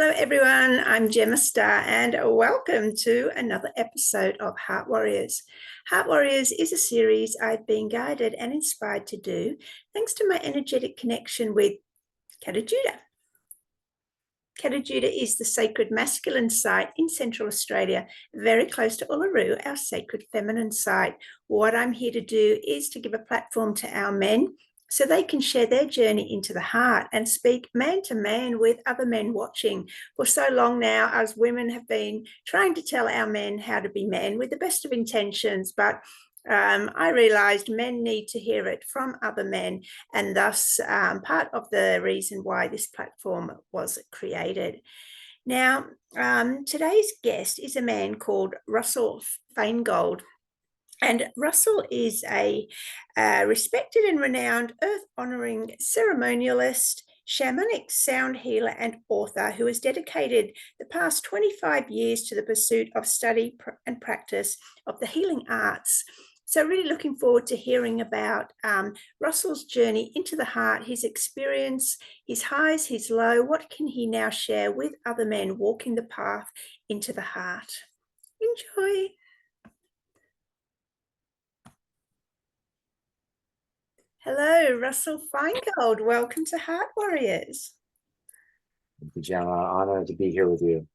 Hello, everyone. I'm Gemma Starr, and welcome to another episode of Heart Warriors. Heart Warriors is a series I've been guided and inspired to do thanks to my energetic connection with Kata Judah. Kata Judah is the sacred masculine site in Central Australia, very close to Uluru, our sacred feminine site. What I'm here to do is to give a platform to our men so they can share their journey into the heart and speak man to man with other men watching. For so long now, as women have been trying to tell our men how to be men with the best of intentions, but I realized men need to hear it from other men, and thus part of the reason why this platform was created. Now, today's guest is a man called Russell Feingold. And Russell is a respected and renowned earth-honoring ceremonialist, shamanic sound healer, and author who has dedicated the past 25 years to the pursuit of study and practice of the healing arts. So really looking forward to hearing about Russell's journey into the heart, his experience, his highs, his low. What can he now share with other men walking the path into the heart? Enjoy. Hello, Russell Feingold. Welcome to Heart Warriors. Thank you, Gemma. Honored to be here with you.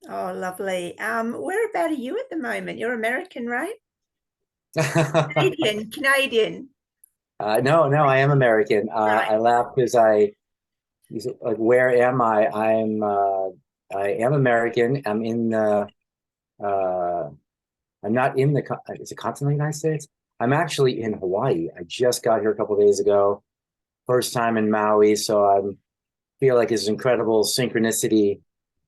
Oh, lovely. Where about are you at the moment? You're American, right? Canadian. No, I am American. Right. I laugh because like, where am I? I am American. I'm not in is it continental United States? I'm actually in Hawaii. I just got here a couple of days ago. First time in Maui, so I feel like it's incredible synchronicity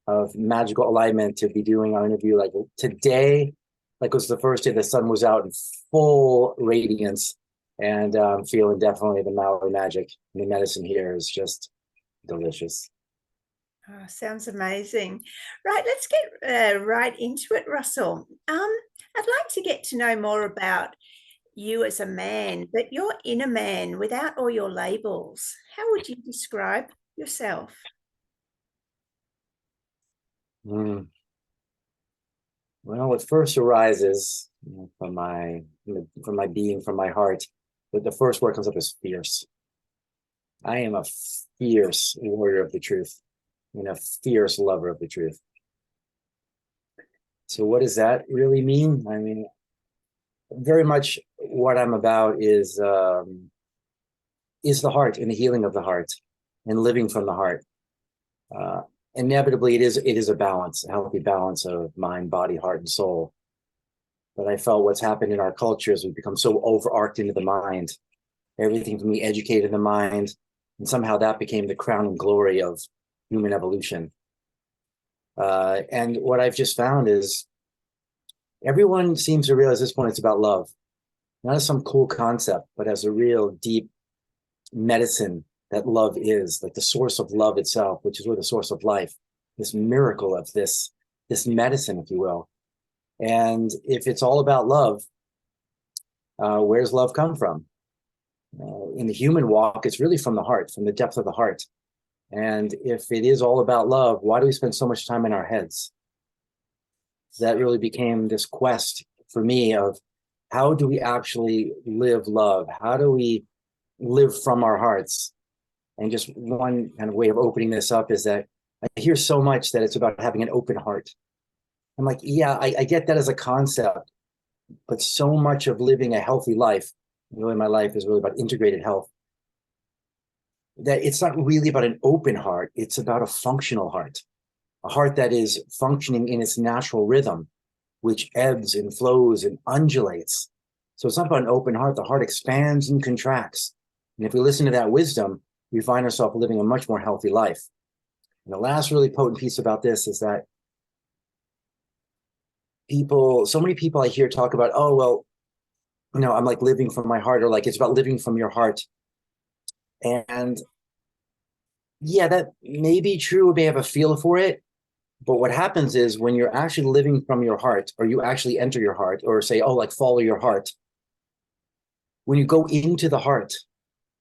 of magical alignment to be doing our interview like today. Like, it was the first day the sun was out in full radiance, and feeling definitely the Maui magic. And the medicine here is just delicious. Oh, sounds amazing. Right, let's get right into it, Russell. I'd like to get to know more about you as a man, but your inner man without all your labels. How would you describe yourself? Mm. Well, what first arises from my being, from my heart, but the first word comes up is fierce. I am a fierce warrior of the truth and a fierce lover of the truth. So what does that really mean? I mean, very much what I'm about is the heart and the healing of the heart and living from the heart. Inevitably, it is a balance, a healthy balance of mind, body, heart, and soul. But I felt what's happened in our culture is we've become so overarched into the mind. Everything from the educated in the mind, and somehow that became the crown and glory of human evolution. And what I've just found is everyone seems to realize at this point it's about love, not as some cool concept, but as a real deep medicine that love is, like the source of love itself, which is really the source of life, this miracle of this medicine, if you will. And if it's all about love, where's love come from? In the human walk, it's really from the heart, from the depth of the heart. And if it is all about love, why do we spend so much time in our heads? That really became this quest for me of how do we actually live love? How do we live from our hearts? And just one kind of way of opening this up is that I hear so much that it's about having an open heart. I'm like, yeah, I get that as a concept, but so much of living a healthy life, really my life is really about integrated health, that it's not really about an open heart, it's about a functional heart, a heart that is functioning in its natural rhythm, which ebbs and flows and undulates. So it's not about an open heart. The heart expands and contracts. And if we listen to that wisdom, we find ourselves living a much more healthy life. And the last really potent piece about this is that so many people I hear talk about, oh, well, I'm like living from my heart, or like it's about living from your heart. And yeah, that may be true, may have a feel for it. But what happens is when you're actually living from your heart, or you actually enter your heart, or say, oh, like follow your heart, when you go into the heart,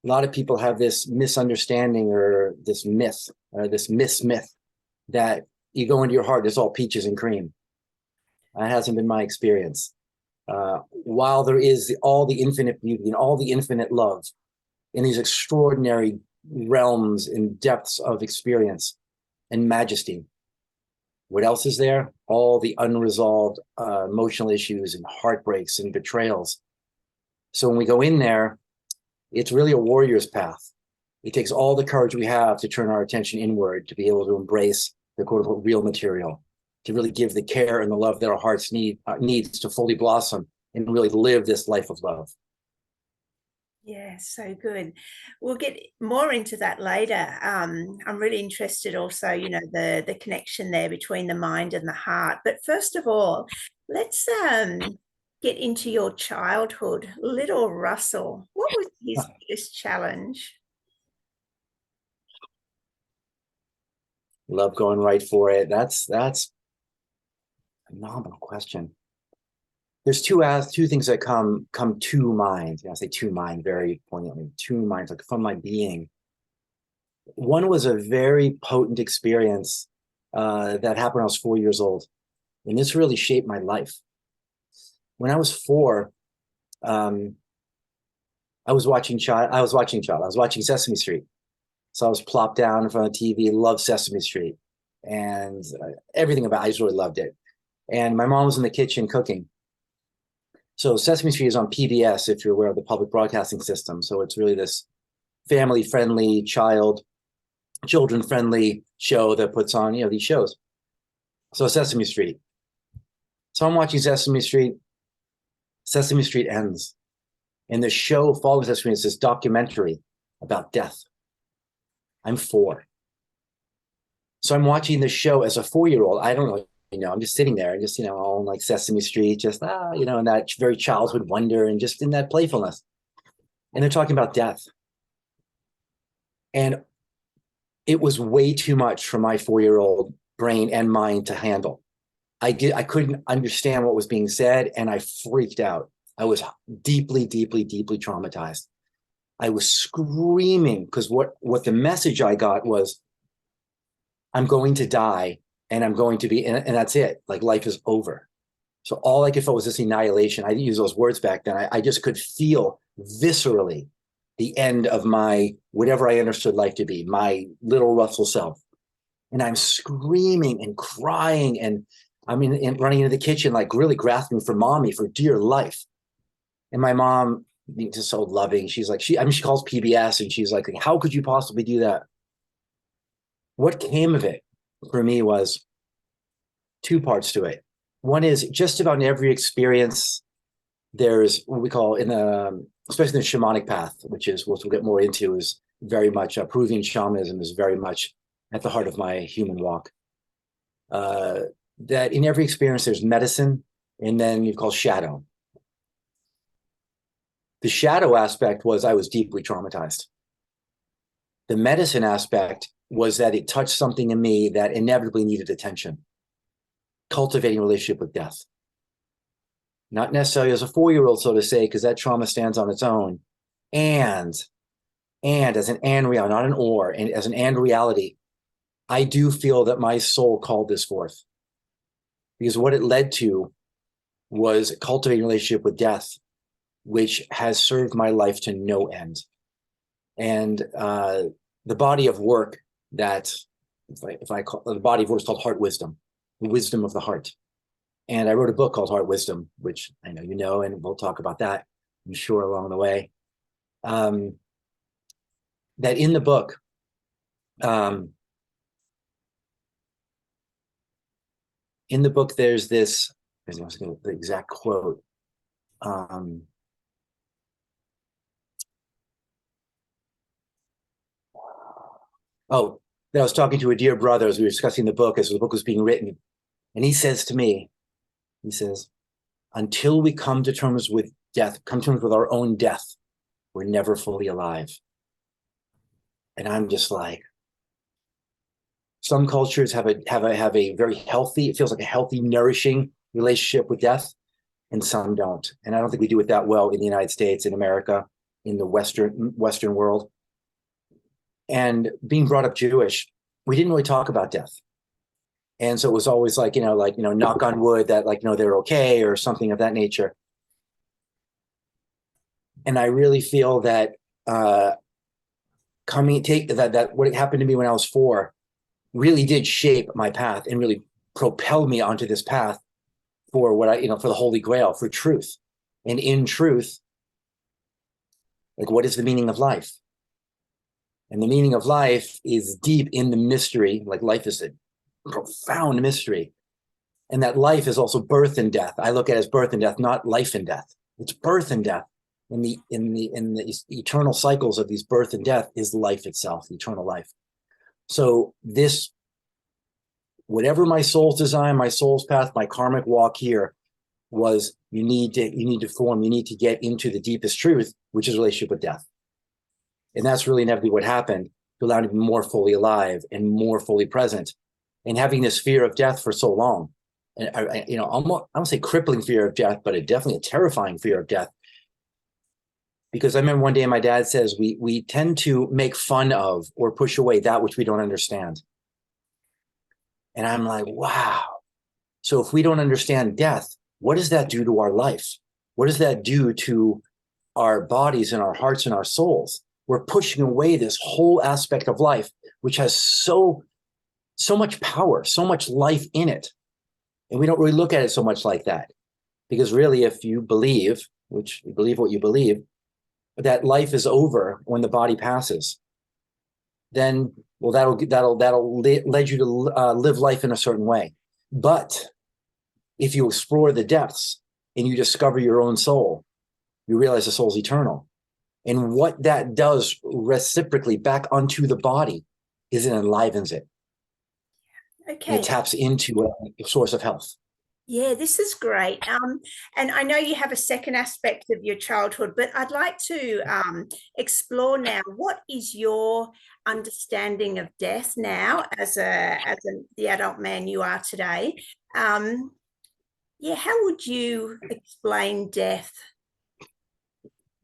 a lot of people have this misunderstanding or this myth, or this myth that you go into your heart, it's all peaches and cream. That hasn't been my experience. While there is all the infinite beauty and all the infinite love in these extraordinary realms and depths of experience and majesty, what else is there? All the unresolved emotional issues and heartbreaks and betrayals. So when we go in there, it's really a warrior's path. It takes all the courage we have to turn our attention inward, to be able to embrace the quote unquote real material, to really give the care and the love that our hearts needs to fully blossom and really live this life of love. Yeah, so good. We'll get more into that later. I'm really interested also, the connection there between the mind and the heart. But first of all, let's get into your childhood. Little Russell, what was his biggest challenge? Love going right for it. That's a phenomenal question. There's two things that come to mind. I say to mind very poignantly. To mind, like from my being. One was a very potent experience that happened when I was 4 years old, and this really shaped my life. When I was 4, I was watching Sesame Street. So I was plopped down in front of the TV, loved Sesame Street, and everything about it, I just really loved it. And my mom was in the kitchen cooking. So Sesame Street is on PBS, if you're aware of the public broadcasting system. So it's really this family-friendly, children-friendly show that puts on, these shows. So Sesame Street. So I'm watching Sesame Street. Sesame Street ends. And the show following Sesame Street is this documentary about death. I'm 4. So I'm watching the show as a 4-year-old. I don't know, I'm just sitting there and just, on like Sesame Street, just, in that very childhood wonder and just in that playfulness. And they're talking about death. And it was way too much for my 4-year-old brain and mind to handle. I couldn't understand what was being said, and I freaked out. I was deeply, deeply, deeply traumatized. I was screaming because what the message I got was, I'm going to die and I'm going to be, and that's it. Like life is over. So all I could feel was this annihilation. I didn't use those words back then. I just could feel viscerally the end of my, whatever I understood life to be, my little Russell self. And I'm screaming and crying, and I'm running into the kitchen, like really grasping for mommy for dear life. And my mom, being just so loving, she's like, she calls PBS and she's like, how could you possibly do that? What came of it for me was 2 parts to it. One is just about in every experience, there's what we call especially in the shamanic path, which is what we'll get more into, is very much Peruvian shamanism is very much at the heart of my human walk. That in every experience, there's medicine, and then you call shadow. The shadow aspect was I was deeply traumatized. The medicine aspect was that it touched something in me that inevitably needed attention. Cultivating a relationship with death. Not necessarily as a 4-year-old, so to say, because that trauma stands on its own. And as an and reality, not an or, and as an and reality, I do feel that my soul called this forth. Because what it led to was cultivating a relationship with death, which has served my life to no end. And the body of work that, if I call the body of work is called Heart Wisdom, the wisdom of the heart. And I wrote a book called Heart Wisdom, which I know you know, and we'll talk about that, I'm sure, along the way. That in the book, there's this, the exact quote. That I was talking to a dear brother as we were discussing the book, as the book was being written. And he says to me, until we come to terms with death, come to terms with our own death, we're never fully alive. And I'm just like, some cultures have a very healthy, it feels like a healthy, nourishing relationship with death, and some don't. And I don't think we do it that well in the United States, in America, in the Western world. And being brought up Jewish, we didn't really talk about death. And so it was always like, knock on wood that they're okay or something of that nature. And I really feel that that what happened to me when I was 4 really did shape my path and really propelled me onto this path for for the Holy Grail, for truth. And in truth, like, what is the meaning of life? And the meaning of life is deep in the mystery. Like, life is a profound mystery. And that life is also birth and death. I look at it as birth and death, not life and death. It's birth and death. In the eternal cycles of these birth and death is life itself, eternal life. So this, whatever my soul's design, my soul's path, my karmic walk here was, you need to get into the deepest truth, which is relationship with death. And that's really inevitably what happened, to allow me to be more fully alive and more fully present. And having this fear of death for so long, and I don't say crippling fear of death, but definitely a terrifying fear of death. Because I remember one day my dad says, we tend to make fun of or push away that which we don't understand. And I'm like, wow. So if we don't understand death, what does that do to our life? What does that do to our bodies and our hearts and our souls? We're pushing away this whole aspect of life, which has so much power, so much life in it. And we don't really look at it so much like that. Because really, if you believe, which you believe what you believe, that life is over when the body passes, then, well, that'll lead you to live life in a certain way. But if you explore the depths and you discover your own soul, you realize the soul's eternal. And what that does reciprocally back onto the body is it enlivens it. Okay. And it taps into a source of health. Yeah, this is great. And I know you have a second aspect of your childhood, but I'd like to explore now, what is your understanding of death now as the adult man you are today? Yeah, how would you explain death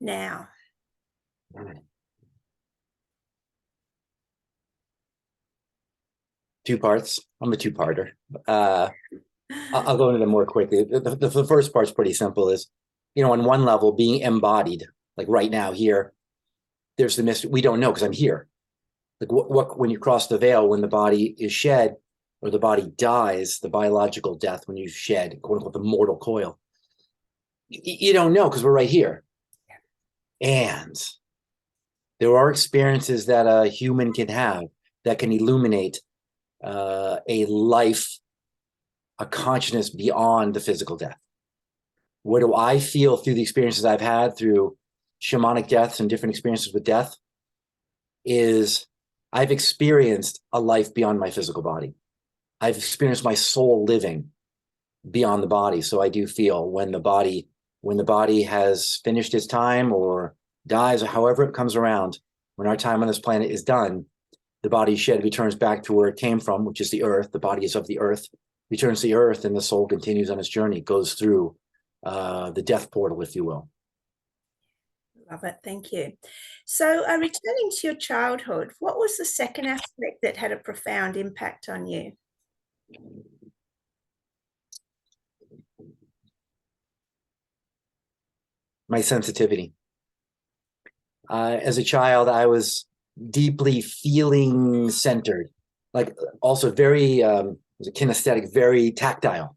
now? Two parts. I'm a two-parter. I'll go into them more quickly. The first part's pretty simple. Is, on one level, being embodied, like right now here, there's the mystery. We don't know because I'm here. Like, what when you cross the veil, when the body is shed or the body dies, the biological death, when you shed, quote unquote, the mortal coil, you don't know because we're right here. And there are experiences that a human can have that can illuminate a life, a consciousness beyond the physical death. What do I feel through the experiences I've had through shamanic deaths and different experiences with death is, I've experienced a life beyond my physical body. I've experienced my soul living beyond the body. So I do feel when the body has finished its time or dies, or however it comes around, when our time on this planet is done, the body shed returns back to where it came from, which is the earth. The body is of the earth, returns to the earth, and the soul continues on its journey, goes through the death portal, if you will. Love it. Thank you. So returning to your childhood, what was the second aspect that had a profound impact on you? My sensitivity. As a child, I was deeply feeling centered, like also very kinesthetic, very tactile.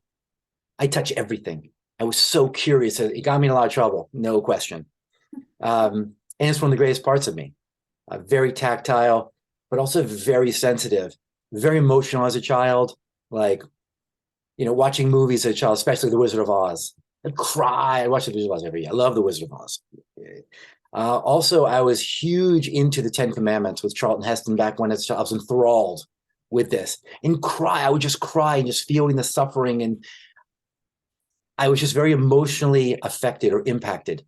I touch everything. I was so curious. It got me in a lot of trouble, no question. And it's one of the greatest parts of me. Very tactile, but also very sensitive, very emotional as a child. Like, watching movies as a child, especially The Wizard of Oz. I'd cry. I watch The Wizard of Oz every year. I love The Wizard of Oz. Also, I was huge into the Ten Commandments with Charlton Heston back when I was enthralled with this, and cry. I would just cry and just feeling the suffering, and I was just very emotionally affected or impacted.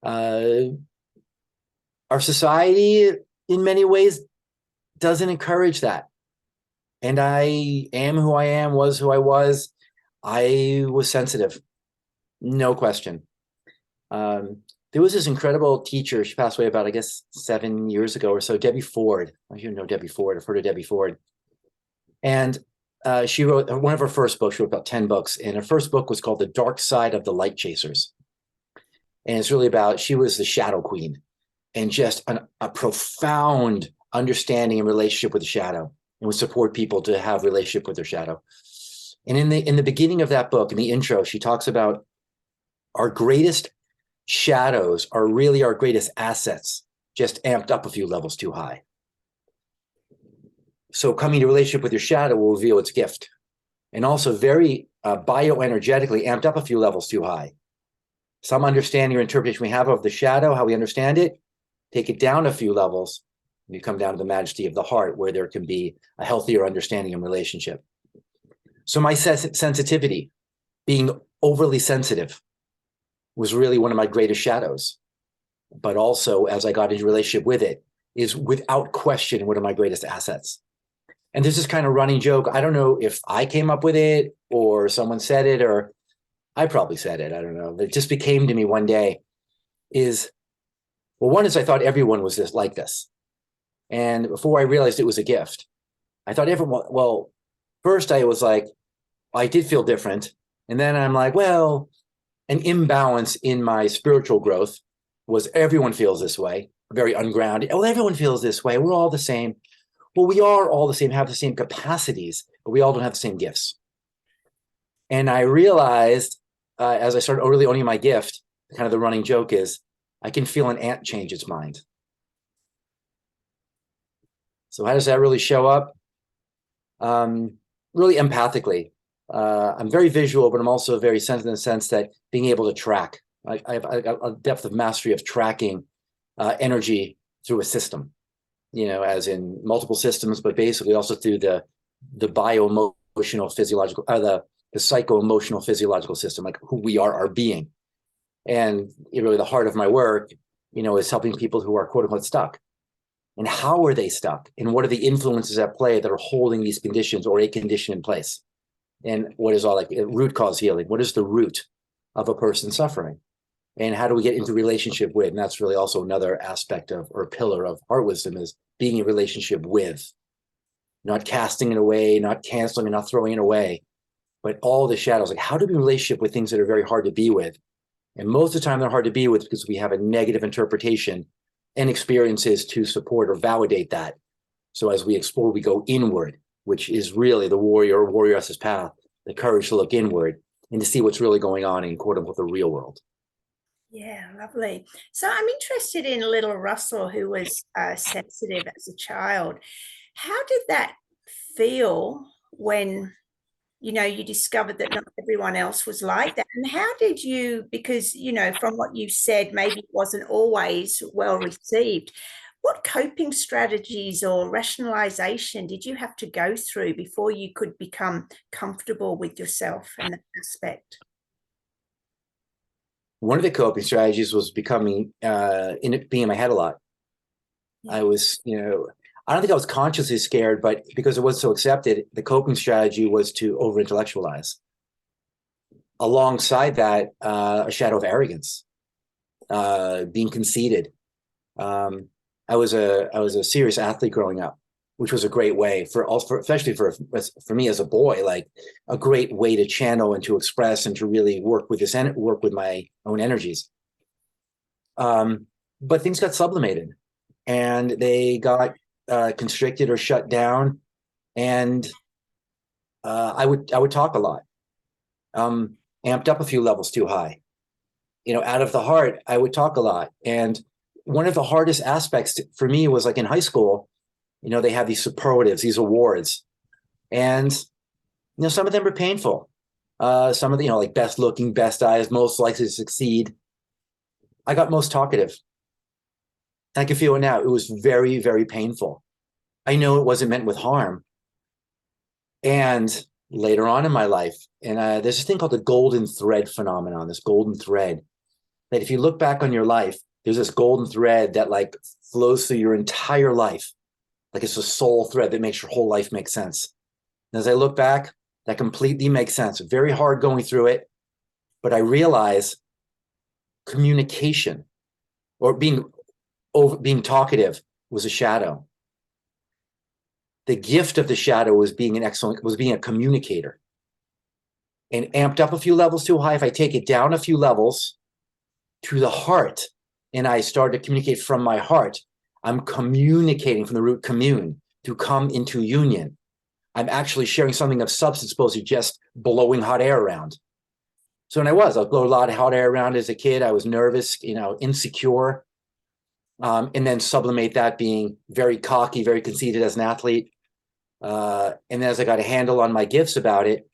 Our society, in many ways, doesn't encourage that. And I am who I am, was who I was. I was sensitive, no question. There was this incredible teacher. She passed away about, I guess, 7 years ago or so, Debbie Ford. You know Debbie Ford. I've heard of Debbie Ford. And she wrote one of her first books. She wrote about 10 books, and her first book was called The Dark Side of the Light Chasers. And it's really about, she was the shadow queen, and just a profound understanding and relationship with the shadow, and would support people to have relationship with their shadow. And in the beginning of that book, in the intro, she talks about our greatest shadows are really our greatest assets, just amped up a few levels too high. So coming to relationship with your shadow will reveal its gift, and also very bioenergetically amped up a few levels too high. Some understanding or interpretation we have of the shadow, how we understand it, take it down a few levels, and you come down to the majesty of the heart, where there can be a healthier understanding and relationship. So my sensitivity, being overly sensitive, was really one of my greatest shadows. But also, as I got into relationship with it, is without question one of my greatest assets. And there's this kind of running joke. I don't know if I came up with it or someone said it, or I probably said it. I don't know. It just became to me one day is, well, one is I thought everyone was this like this. And before I realized it was a gift, I thought everyone, well, first I was like, I did feel different. And then I'm like, well, an imbalance in my spiritual growth was everyone feels this way, very ungrounded. Oh, everyone feels this way. We're all the same. Well, we are all the same, have the same capacities, but we all don't have the same gifts. And I realized as I started really owning my gift, kind of the running joke is, I can feel an ant change its mind. So how does that really show up? Really empathically. I'm very visual, but I'm also very sensitive in the sense that being able to track. I have a depth of mastery of tracking energy through a system, as in multiple systems, but basically also through the bio-emotional physiological, the psycho-emotional physiological system, like who we are, our being. And really the heart of my work, is helping people who are quote unquote stuck. And how are they stuck? And what are the influences at play that are holding these conditions or a condition in place? And what is all like root cause healing? What is the root of a person suffering? And how do we get into relationship with? And that's really also another aspect of, or pillar of heart wisdom, is being in relationship with, not casting it away, not canceling and not throwing it away, but all the shadows. Like, how do we relationship with things that are very hard to be with? And most of the time they're hard to be with because we have a negative interpretation and experiences to support or validate that. So as we explore, we go inward, which is really the warrioress's path, the courage to look inward and to see what's really going on in quote unquote the real world. Yeah, lovely. So I'm interested in little Russell, who was sensitive as a child. How did that feel when, you discovered that not everyone else was like that? And how did you, because, from what you said, maybe it wasn't always well received. What coping strategies or rationalization did you have to go through before you could become comfortable with yourself and that aspect? One of the coping strategies was being in my head a lot. Yeah. I was, I don't think I was consciously scared, but because it was so accepted, the coping strategy was to over-intellectualize. Alongside that, a shadow of arrogance, being conceited. I was a serious athlete growing up, which was a great way especially for me as a boy, like a great way to channel and to express and to really work with my own energies. But things got sublimated and they got constricted or shut down, and I would talk a lot, amped up a few levels too high. Out of the heart, I would talk a lot. And one of the hardest aspects for me was like in high school, they have these superlatives, these awards, and some of them are painful. Some of the, like best looking, best eyes, most likely to succeed. I got most talkative. I can feel it now. It was very, very painful. I know it wasn't meant with harm. And later on in my life, and there's this thing called the golden thread phenomenon, this golden thread, that if you look back on your life, there's this golden thread that like flows through your entire life. Like it's a soul thread that makes your whole life make sense. And as I look back, that completely makes sense. Very hard going through it, but I realize communication or being talkative was a shadow. The gift of the shadow was being a communicator. And amped up a few levels too high, if I take it down a few levels to the heart, and I start to communicate from my heart, I'm communicating from the root commune, to come into union. I'm actually sharing something of substance, opposed to just blowing hot air around. So when I blew a lot of hot air around as a kid. I was nervous, insecure, and then sublimate that being very cocky, very conceited as an athlete. And then as I got a handle on my gifts about it,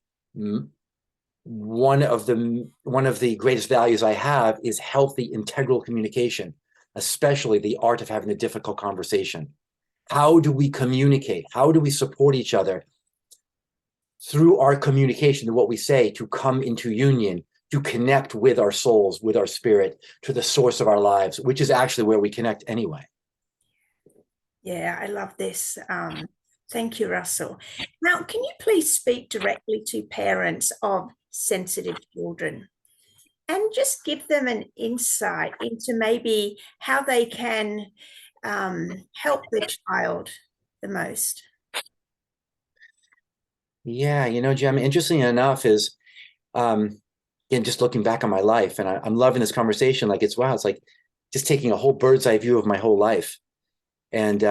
one of the greatest values I have is healthy, integral communication, especially the art of having a difficult conversation. How do we communicate? How do we support each other through our communication, to what we say, to come into union, to connect with our souls, with our spirit, to the source of our lives, which is actually where we connect anyway. Yeah, I love this. Thank you, Russell. Now, can you please speak directly to parents of sensitive children and just give them an insight into maybe how they can help their child the most? Yeah, Jem, interesting enough is, again, just looking back on my life, and I'm loving this conversation. Like, it's like just taking a whole bird's eye view of my whole life. And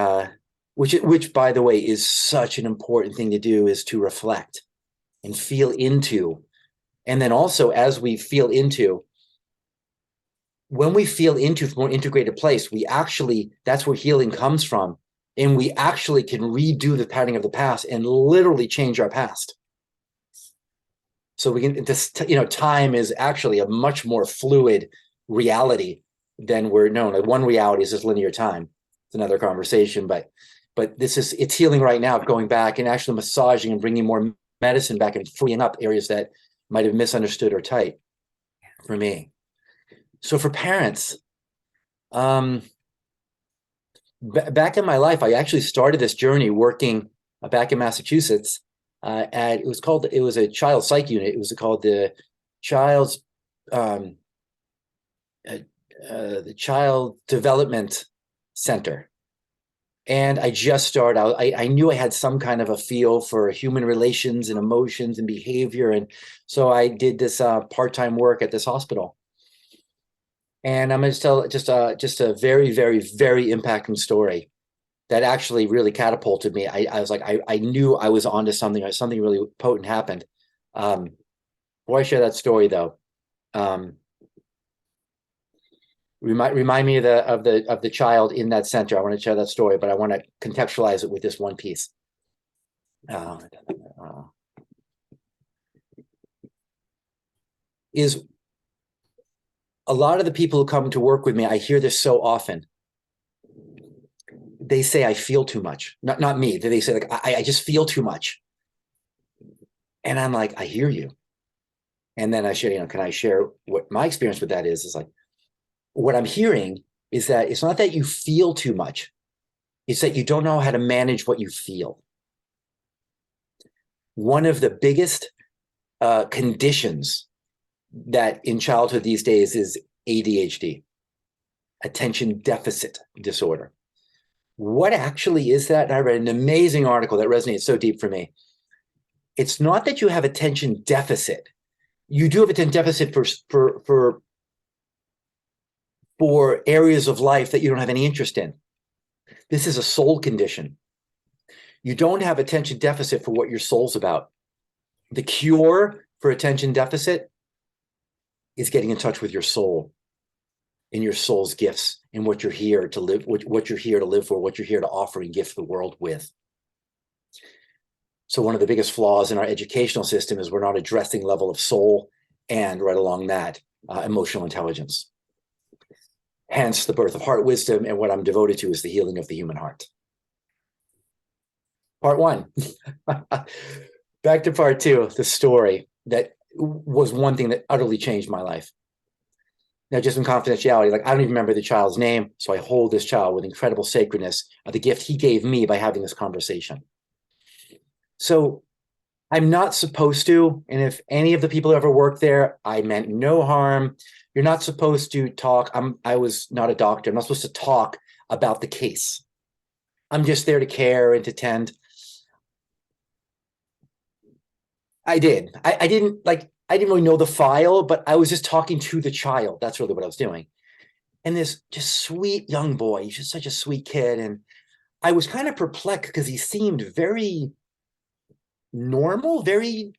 which, by the way, is such an important thing to do, is to reflect and feel into. And then also, as we feel into, when we feel into from an integrated place, that's where healing comes from. And we actually can redo the pattern of the past and literally change our past. So we can, time is actually a much more fluid reality than we're known. Like, one reality is just linear time. It's another conversation, but it's healing right now, going back and actually massaging and bringing more medicine back and freeing up areas that might have misunderstood or tight for me. So for parents, back in my life, I actually started this journey working back in Massachusetts. It was a child psych unit. It was called the the Child Development Center. And I just started out. I knew I had some kind of a feel for human relations and emotions and behavior, and so I did this part-time work at this hospital. And I'm going to tell just a very, very, very impacting story that actually really catapulted me. I was like, I knew I was onto something. Something really potent happened. Before I share that story, though, remind me of the child in that center. I want to share that story, but I want to contextualize it with this one piece. Is a lot of the people who come to work with me, I hear this so often. They say, I feel too much. Not me. They say, like, I just feel too much. And I'm like, I hear you. And then I share, can I share what my experience with that is? Is like, what I'm hearing is that it's not that you feel too much. It's that you don't know how to manage what you feel. One of the biggest conditions that in childhood these days is ADHD, attention deficit disorder. What actually is that? And I read an amazing article that resonates so deep for me. It's not that you have attention deficit. You do have attention deficit for areas of life that you don't have any interest in. This is a soul condition. You don't have attention deficit for what your soul's about. The cure for attention deficit is getting in touch with your soul and your soul's gifts and what you're here to live, what you're here to live for, what you're here to offer and gift the world with. So one of the biggest flaws in our educational system is we're not addressing level of soul and right along that, emotional intelligence. Hence the birth of heart wisdom, and what I'm devoted to is the healing of the human heart. Part one. Back to part two, the story that was one thing that utterly changed my life. Now, just in confidentiality, like, I don't even remember the child's name, so I hold this child with incredible sacredness of the gift he gave me by having this conversation. So I'm not supposed to, and if any of the people who ever worked there, I meant no harm. You're not supposed to talk. I was not a doctor. I'm not supposed to talk about the case. I'm just there to care and to tend. I did. I didn't really know the file, but I was just talking to the child. That's really what I was doing. And this just sweet young boy, he's just such a sweet kid. And I was kind of perplexed because he seemed very normal, very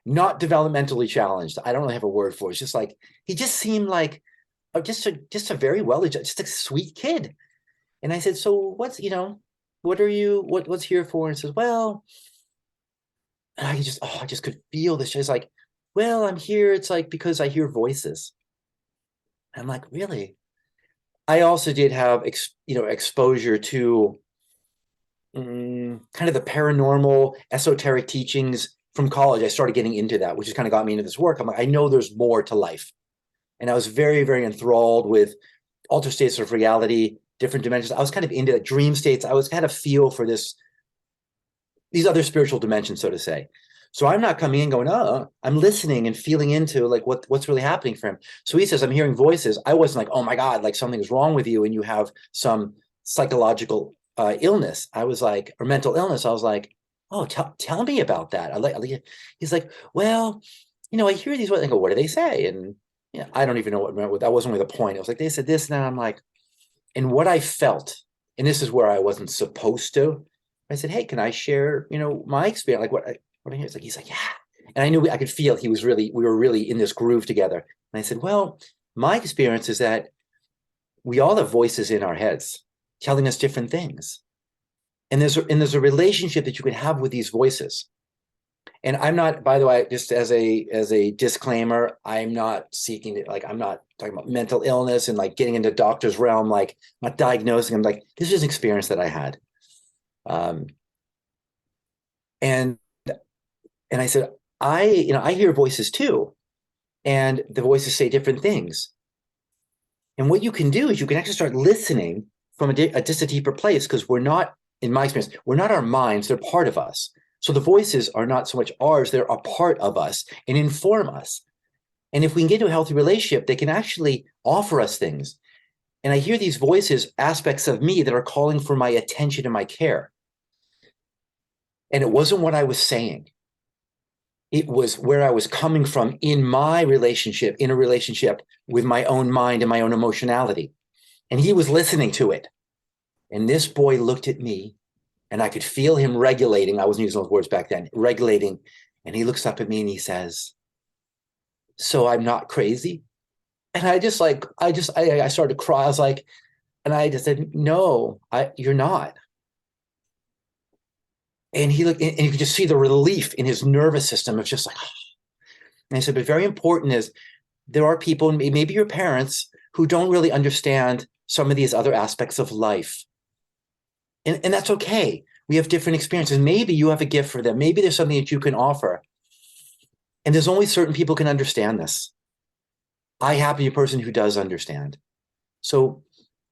not developmentally challenged. I don't really have a word for it. It's just like he just seemed like just a very well just a sweet kid. And I said, so what's what are you what's here for? And he says, well, and I just could feel this. She's like, well, I'm here. It's like because I hear voices. I'm like, really? I also did have exposure to kind of the paranormal, esoteric teachings from college. I started getting into that, which has kind of got me into this work. I'm like, I know there's more to life, and I was very, very enthralled with alter states of reality, different dimensions. I was kind of into that dream states. I was kind of feel for these other spiritual dimensions, so to say. So I'm not coming in going, oh, I'm listening and feeling into like what's really happening for him. So he says, I'm hearing voices. I wasn't like, oh my God, like something's wrong with you and you have some psychological illness. I was like, or mental illness. I was like, oh, tell me about that. He's like, well, I hear these. I go, what do they say? And I don't even know what that wasn't really the point. It was like, they said this and then I'm like, and what I felt, and this is where I wasn't supposed to. I said, hey, can I share, my experience? Like what I hear? It's like, he's like, yeah. And I knew I could feel we were really in this groove together. And I said, well, my experience is that we all have voices in our heads telling us different things. And there's a relationship that you can have with these voices. And I'm not, by the way, just as a disclaimer, I'm not seeking it, like I'm not talking about mental illness and like getting into doctor's realm, like I'm not diagnosing. I'm like, this is an experience that I had. And I said, I hear voices too. And the voices say different things. And what you can do is you can actually start listening from just a deeper place, because we're not, in my experience, we're not our minds, they're part of us. So the voices are not so much ours, they're a part of us and inform us. And if we can get into a healthy relationship, they can actually offer us things. And I hear these voices, aspects of me that are calling for my attention and my care. And it wasn't what I was saying. It was where I was coming from in my relationship, in a relationship with my own mind and my own emotionality. And he was listening to it. And this boy looked at me and I could feel him regulating. I wasn't using those words back then, regulating. And he looks up at me and he says, so I'm not crazy? And I started to cry. I was like, and I just said, no, you're not. And he looked, and you could just see the relief in his nervous system of just like, oh. And I said, but very important is there are people, maybe your parents, who don't really understand some of these other aspects of life. And that's okay. We have different experiences. Maybe you have a gift for them. Maybe there's something that you can offer. And there's only certain people can understand this. I happen to be a person who does understand. So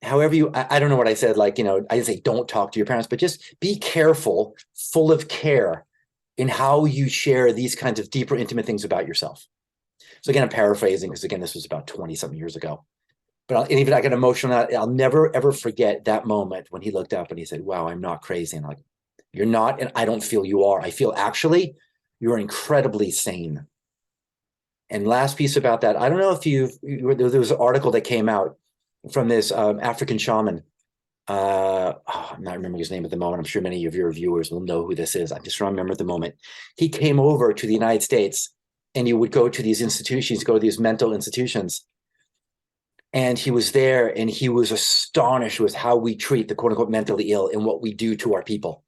however I don't know what I said, like, I didn't say don't talk to your parents, but just be careful, full of care in how you share these kinds of deeper, intimate things about yourself. So again, I'm paraphrasing because again, this was about 20 something years ago. But even I get emotional. I'll never, ever forget that moment when he looked up and he said, wow, I'm not crazy. And I'm like, you're not, and I don't feel you are. I feel actually you're incredibly sane. And last piece about that, I don't know if there was an article that came out from this African shaman. I'm not remembering his name at the moment. I'm sure many of your viewers will know who this is. I just don't remember at the moment. He came over to the United States and he would go to these institutions, go to these mental institutions. And he was there and he was astonished with how we treat the quote unquote mentally ill and what we do to our people.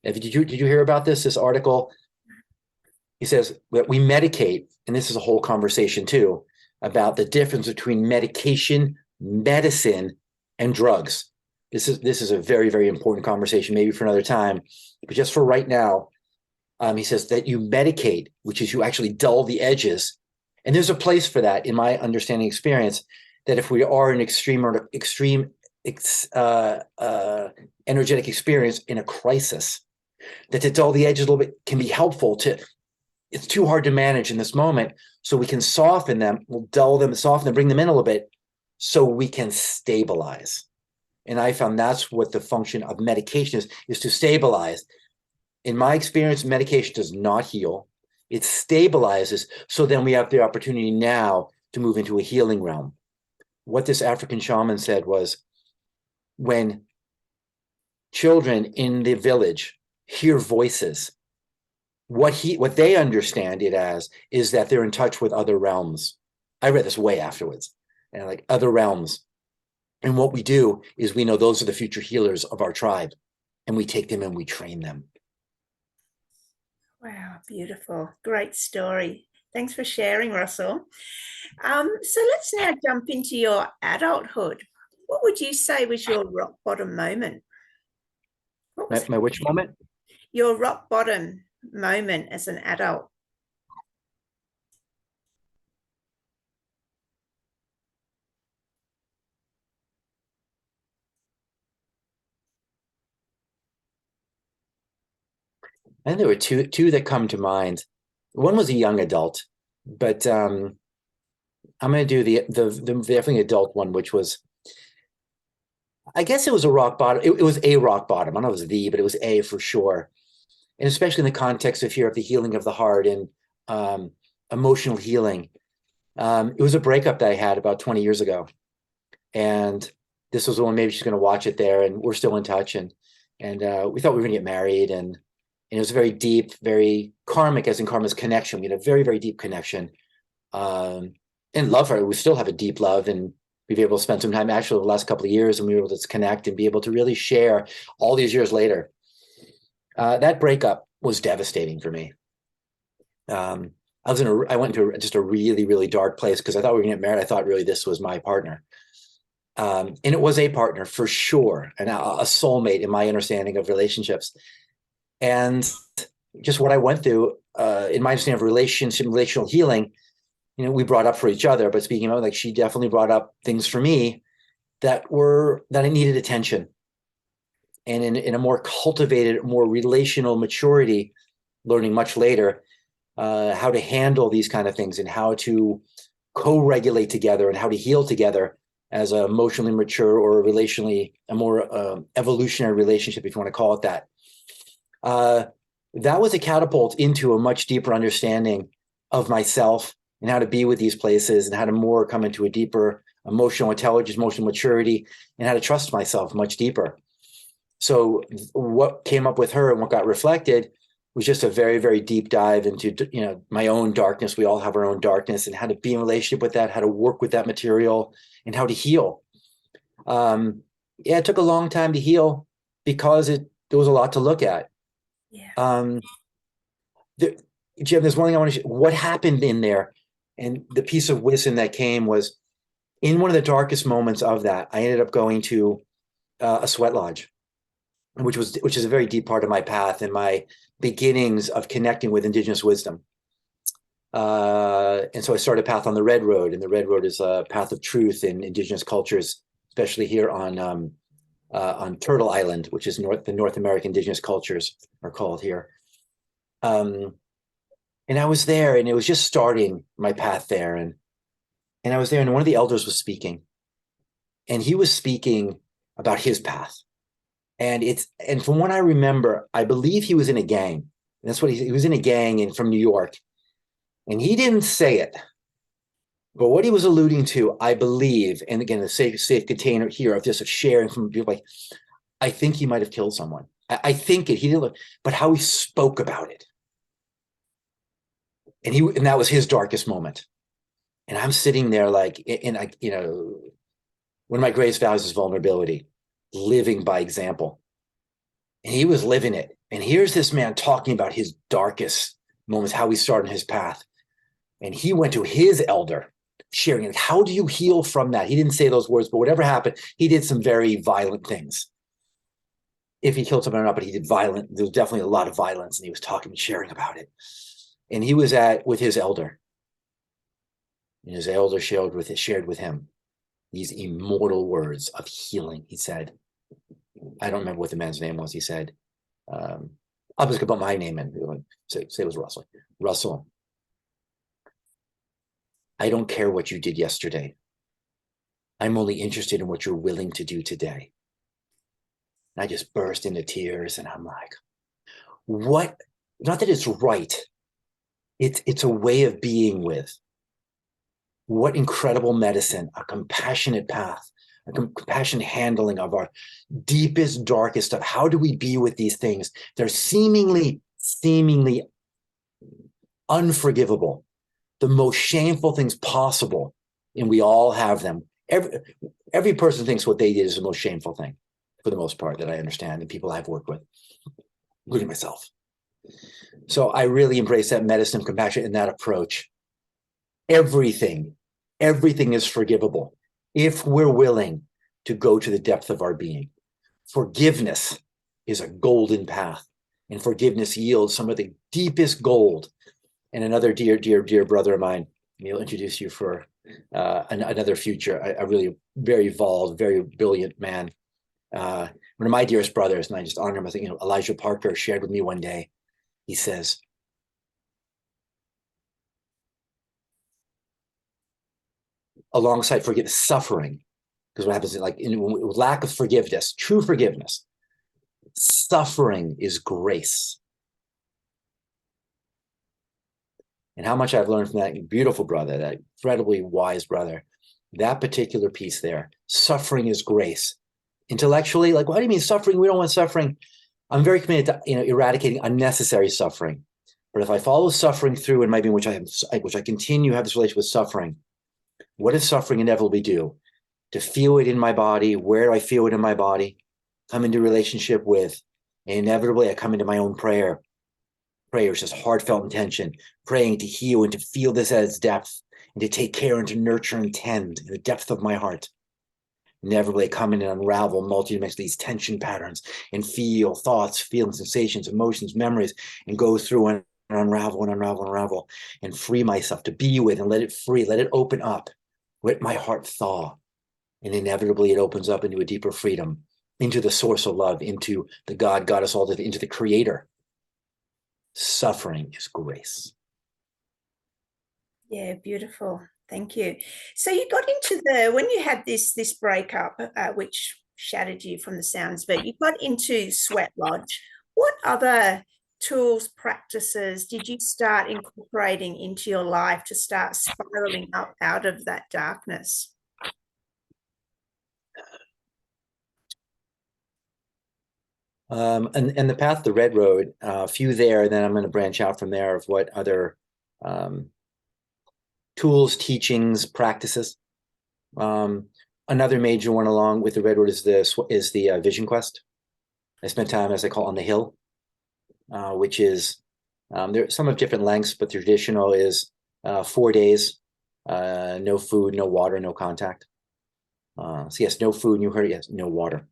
Did you hear about this article? He says that we medicate, and this is a whole conversation too, about the difference between medication, medicine, and drugs. This is a very, very important conversation, maybe for another time. But just for right now, he says that you medicate, which is you actually dull the edges. And there's a place for that in my understanding experience, that if we are in extreme energetic experience in a crisis, that to dull the edges a little bit can be helpful it's too hard to manage in this moment. So we can soften them, we'll dull them, soften them, bring them in a little bit so we can stabilize. And I found that's what the function of medication is to stabilize. in my experience, medication does not heal. It stabilizes. So then we have the opportunity now to move into a healing realm. What this African shaman said was, when children in the village hear voices, what they understand it as is that they're in touch with other realms. I read this way afterwards, and like other realms. And what we do is we know those are the future healers of our tribe, and we take them and we train them. Wow, beautiful. Great story. Thanks for sharing, Russell. So let's now jump into your adulthood. What would you say was your rock bottom moment? What was My which moment? your rock bottom moment as an adult? And there were two that come to mind. One was a young adult, but I'm going to do the definitely adult one, which was, I guess it was a rock bottom. It was a rock bottom. I don't know if it was the, but it was a for sure. And especially in the context of here of the healing of the heart and emotional healing. It was a breakup that I had about 20 years ago. And this was one, maybe she's going to watch it there, and we're still in touch. And we thought we were going to get married. And it was very deep, very karmic, as in karma's connection. We had a very, very deep connection. And love her. We still have a deep love, and we've been able to spend some time actually the last couple of years, and we were able to connect and be able to really share all these years later. That breakup was devastating for me. I went into just a really, really dark place because I thought we were going to get married. I thought really this was my partner. And it was a partner for sure, and a soulmate in my understanding of relationships. And just what I went through in my understanding of relational healing, we brought up for each other, but speaking about, like, she definitely brought up things for me that I needed attention. And in a more cultivated, more relational maturity, learning much later how to handle these kind of things and how to co-regulate together and how to heal together as an emotionally mature or a more evolutionary relationship, if you want to call it that. That was a catapult into a much deeper understanding of myself and how to be with these places and how to more come into a deeper emotional intelligence, emotional maturity, and how to trust myself much deeper. So what came up with her and what got reflected was just a very, very deep dive into, my own darkness. We all have our own darkness, and how to be in relationship with that, how to work with that material, and how to heal. It took a long time to heal because there was a lot to look at. Yeah. Jim, there's one thing I want to share. What happened in there, and the piece of wisdom that came was, in one of the darkest moments of that, I ended up going to a sweat lodge, which is a very deep part of my path and my beginnings of connecting with Indigenous wisdom. And so I started a path on the Red Road, and the Red Road is a path of truth in Indigenous cultures, especially here on Turtle Island, which is the North American Indigenous cultures are called here. And I was there, and it was just starting my path there. And I was there, and one of the elders was speaking, and he was speaking about his path. And from what I remember, I believe he was in a gang. And that's what he was in a gang from New York. And he didn't say it. But what he was alluding to, I believe, and again, a safe container here of just sharing from people, like, I think he might have killed someone. I think he didn't look, but how he spoke about it. And that was his darkest moment. And I'm sitting there like, one of my greatest values is vulnerability, living by example. And he was living it. And here's this man talking about his darkest moments, how he started his path. And he went to his elder, sharing it. How do you heal from that? He didn't say those words, but whatever happened, he did some very violent things. If he killed someone or not, but there was definitely a lot of violence, and he was talking and sharing about it. And he was with his elder. And his elder shared with him these immortal words of healing. He said, I don't remember what the man's name was. He said, I'll just put my name in. Say it was Russell. Russell, I don't care what you did yesterday. I'm only interested in what you're willing to do today. And I just burst into tears, and I'm like, what, not that it's right, it's a way of being with. What incredible medicine, a compassionate path, a compassionate handling of our deepest, darkest stuff. How do we be with these things? They're seemingly unforgivable, the most shameful things possible, and we all have them. Every person thinks what they did is the most shameful thing, for the most part, that I understand, and people I've worked with, including myself. So I really embrace that medicine of compassion and that approach. Everything is forgivable if we're willing to go to the depth of our being. Forgiveness is a golden path, and forgiveness yields some of the deepest gold. And another dear brother of mine, he'll introduce you for another future, a really very evolved, very brilliant man. One of my dearest brothers, and I just honor him. I think, Elijah Parker shared with me one day. He says, alongside forgiveness, suffering, because what happens is, like, with lack of forgiveness, true forgiveness, suffering is grace. And how much I've learned from that beautiful brother, that incredibly wise brother, that particular piece there, suffering is grace. Intellectually, like, what do you mean suffering? We don't want suffering. I'm very committed to eradicating unnecessary suffering. But if I follow suffering through in my being, which I continue to have this relationship with suffering, what does suffering inevitably do? To feel it in my body. Where do I feel it in my body? Come into relationship with, and inevitably I come into my own prayer. Prayer is just heartfelt intention, praying to heal and to feel this at its depth, and to take care and to nurture and tend in the depth of my heart. Inevitably come in and unravel multi-dimensional these tension patterns and feel thoughts, feelings, sensations, emotions, memories, and go through and unravel and free myself to be with and let it free, let it open up, let my heart thaw. And inevitably it opens up into a deeper freedom, into the source of love, into the God us all, into the creator. Suffering is grace. Yeah, beautiful. Thank you. So you got into when you had this breakup, which shattered you from the sounds, but you got into Sweat Lodge. What other tools, practices did you start incorporating into your life to start spiraling up out of that darkness? And the path, the red road, a few there, then I'm going to branch out from there of what other tools, teachings, practices. Another major one along with the red road is the vision quest. I spent time, as I call, on the hill, which is there some of different lengths, but the traditional is 4 days, no food, no water, no contact. So yes, no food. You heard it. Yes, no water.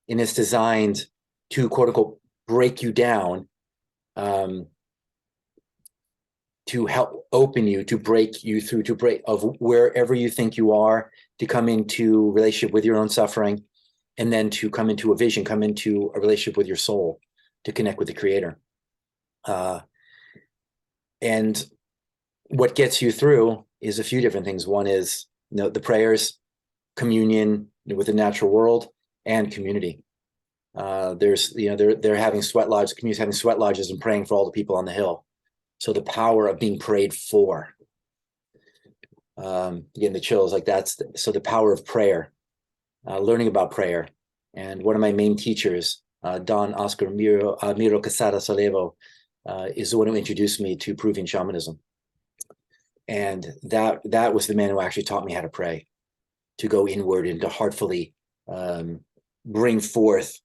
And it's designed to, quote unquote, break you down, to help open you, to break you through, to break of wherever you think you are, to come into relationship with your own suffering, and then to come into a vision, come into a relationship with your soul, to connect with the creator. And what gets you through is a few different things. One is, the prayers, communion with the natural world, and community. There's, they're having sweat lodges, communities having sweat lodges and praying for all the people on the hill. So the power of being prayed for. Again, the chills, like so the power of prayer, learning about prayer. And one of my main teachers, Don Oscar Miro Casada Solevo, is the one who introduced me to Peruvian shamanism. And that was the man who actually taught me how to pray, to go inward and to heartfully bring forth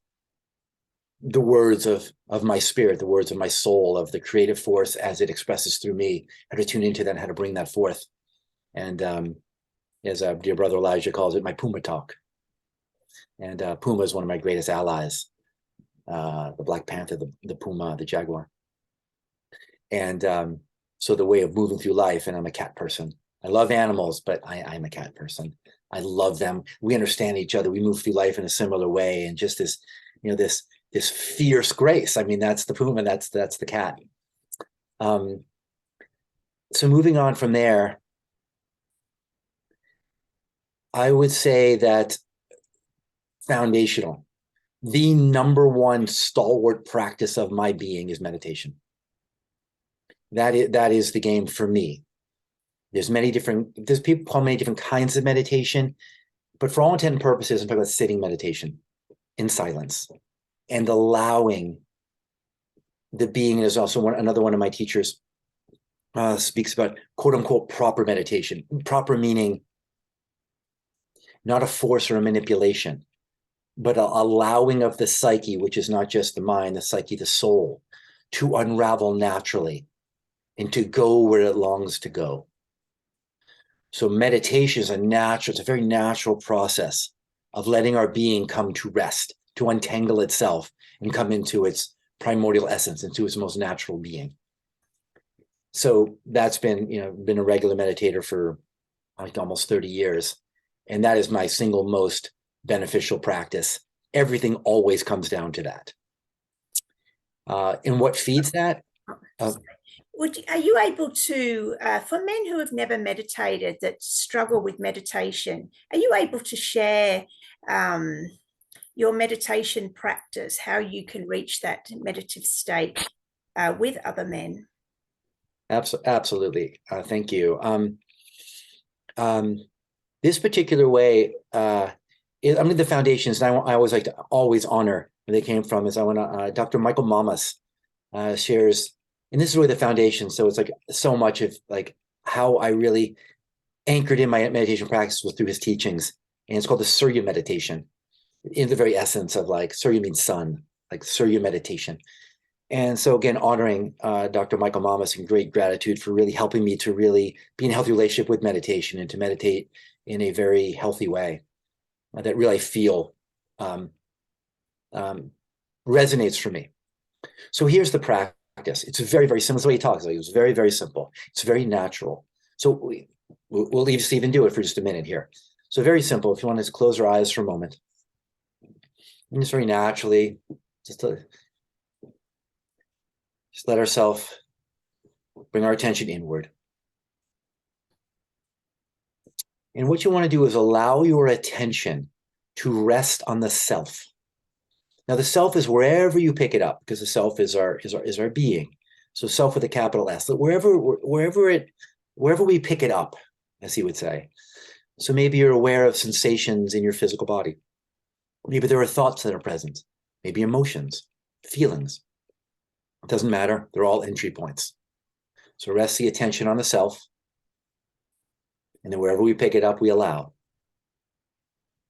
the words of my spirit, the words of my soul, of the creative force as it expresses through me, how to tune into that, how to bring that forth. And as our dear brother Elijah calls it, my Puma talk. And Puma is one of my greatest allies, the Black Panther, the Puma, the Jaguar. And so the way of moving through life, and I'm a cat person. I love animals, but I'm a cat person. I love them. We understand each other. We move through life in a similar way. And just this, this fierce grace. I mean, that's the Puma, that's the cat. So moving on from there, I would say that foundational the number one stalwart practice of my being is meditation. That is the game for me. There's people call many different kinds of meditation, but for all intent and purposes, I'm talking about sitting meditation in silence and allowing the being. Is also another one of my teachers speaks about quote unquote proper meditation. Proper meaning not a force or a manipulation, but a allowing of the psyche, which is not just the mind, the psyche, the soul, to unravel naturally and to go where it longs to go. So meditation is it's a very natural process of letting our being come to rest, to untangle itself and come into its primordial essence, into its most natural being. So that's been a regular meditator for like almost 30 years. And that is my single most beneficial practice. Everything always comes down to that. And what feeds that? Are you able to, for men who have never meditated, that struggle with meditation, are you able to share your meditation practice, how you can reach that meditative state with other men? Absolutely. Thank you. This particular way, I'm in the foundations, and I always like to always honor where they came from. Is I want to Dr. Michael Mamas shares, and this is really the foundation. So it's like so much of like how I really anchored in my meditation practice was through his teachings, and it's called the Surya meditation. In the very essence of like Surya means sun, like Surya meditation. And so again, honoring Dr. Michael Mamas and great gratitude for really helping me to really be in a healthy relationship with meditation and to meditate in a very healthy way that really I feel resonates for me. So here's the practice. It's very, very simple. That's the way he talks. Like, it's very, very simple. It's very natural. So we'll leave Stephen do it for just a minute here. So very simple. If you want to close your eyes for a moment. And just very naturally, just let ourselves bring our attention inward. And what you want to do is allow your attention to rest on the self. Now, the self is wherever you pick it up, because the self is our being. So self with a capital S. Wherever we pick it up, as he would say. So maybe you're aware of sensations in your physical body. Maybe there are thoughts that are present. Maybe emotions, feelings. It doesn't matter. They're all entry points. So rest the attention on the self. And then wherever we pick it up, we allow.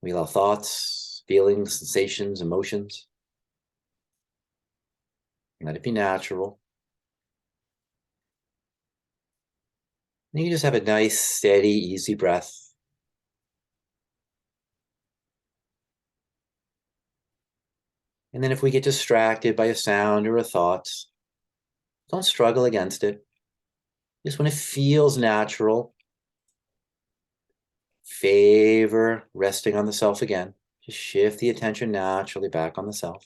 We allow thoughts, feelings, sensations, emotions. Let it be natural. And you can just have a nice, steady, easy breath. And then if we get distracted by a sound or a thought, don't struggle against it. Just when it feels natural, favor resting on the self again. Just shift the attention naturally back on the self.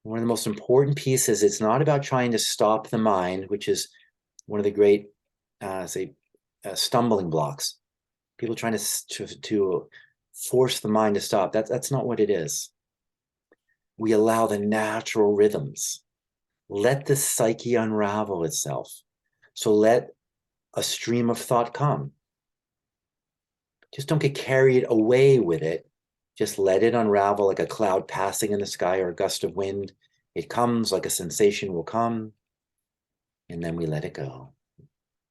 One of the most important pieces, it's not about trying to stop the mind, which is one of the great, stumbling blocks. People trying to force the mind to stop. That's not what it is. We allow the natural rhythms. Let the psyche unravel itself. So let a stream of thought come. Just don't get carried away with it. Just let it unravel like a cloud passing in the sky or a gust of wind. It comes like a sensation will come, and then we let it go.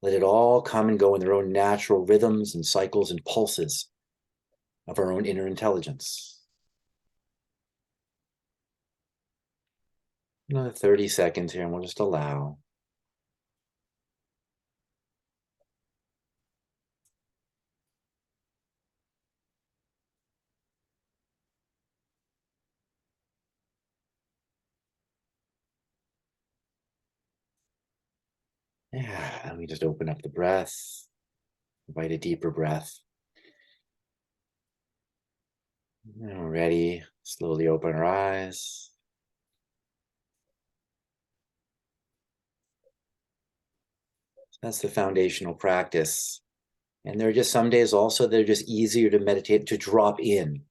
Let it all come and go in their own natural rhythms and cycles and pulses of our own inner intelligence. Another 30 seconds here, and we'll just allow. Yeah, and we just open up the breath, invite a deeper breath. And we're ready, slowly open our eyes. That's the foundational practice. And there are just some days also that are just easier to meditate, to drop in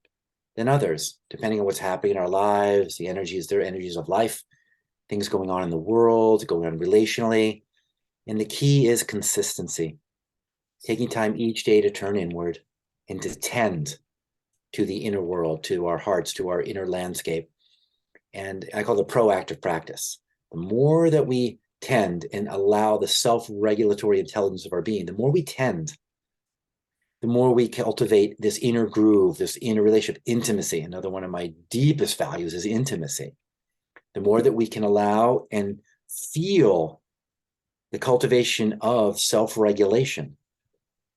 than others, depending on what's happening in our lives, the energies, their energies of life, things going on in the world, going on relationally. And the key is consistency, taking time each day to turn inward and to tend to the inner world, to our hearts, to our inner landscape. And I call it proactive practice. The more that we tend and allow the self-regulatory intelligence of our being, the more we tend, the more we cultivate this inner groove, this inner relationship, intimacy. Another one of my deepest values is intimacy. The more that we can allow and feel the cultivation of self-regulation,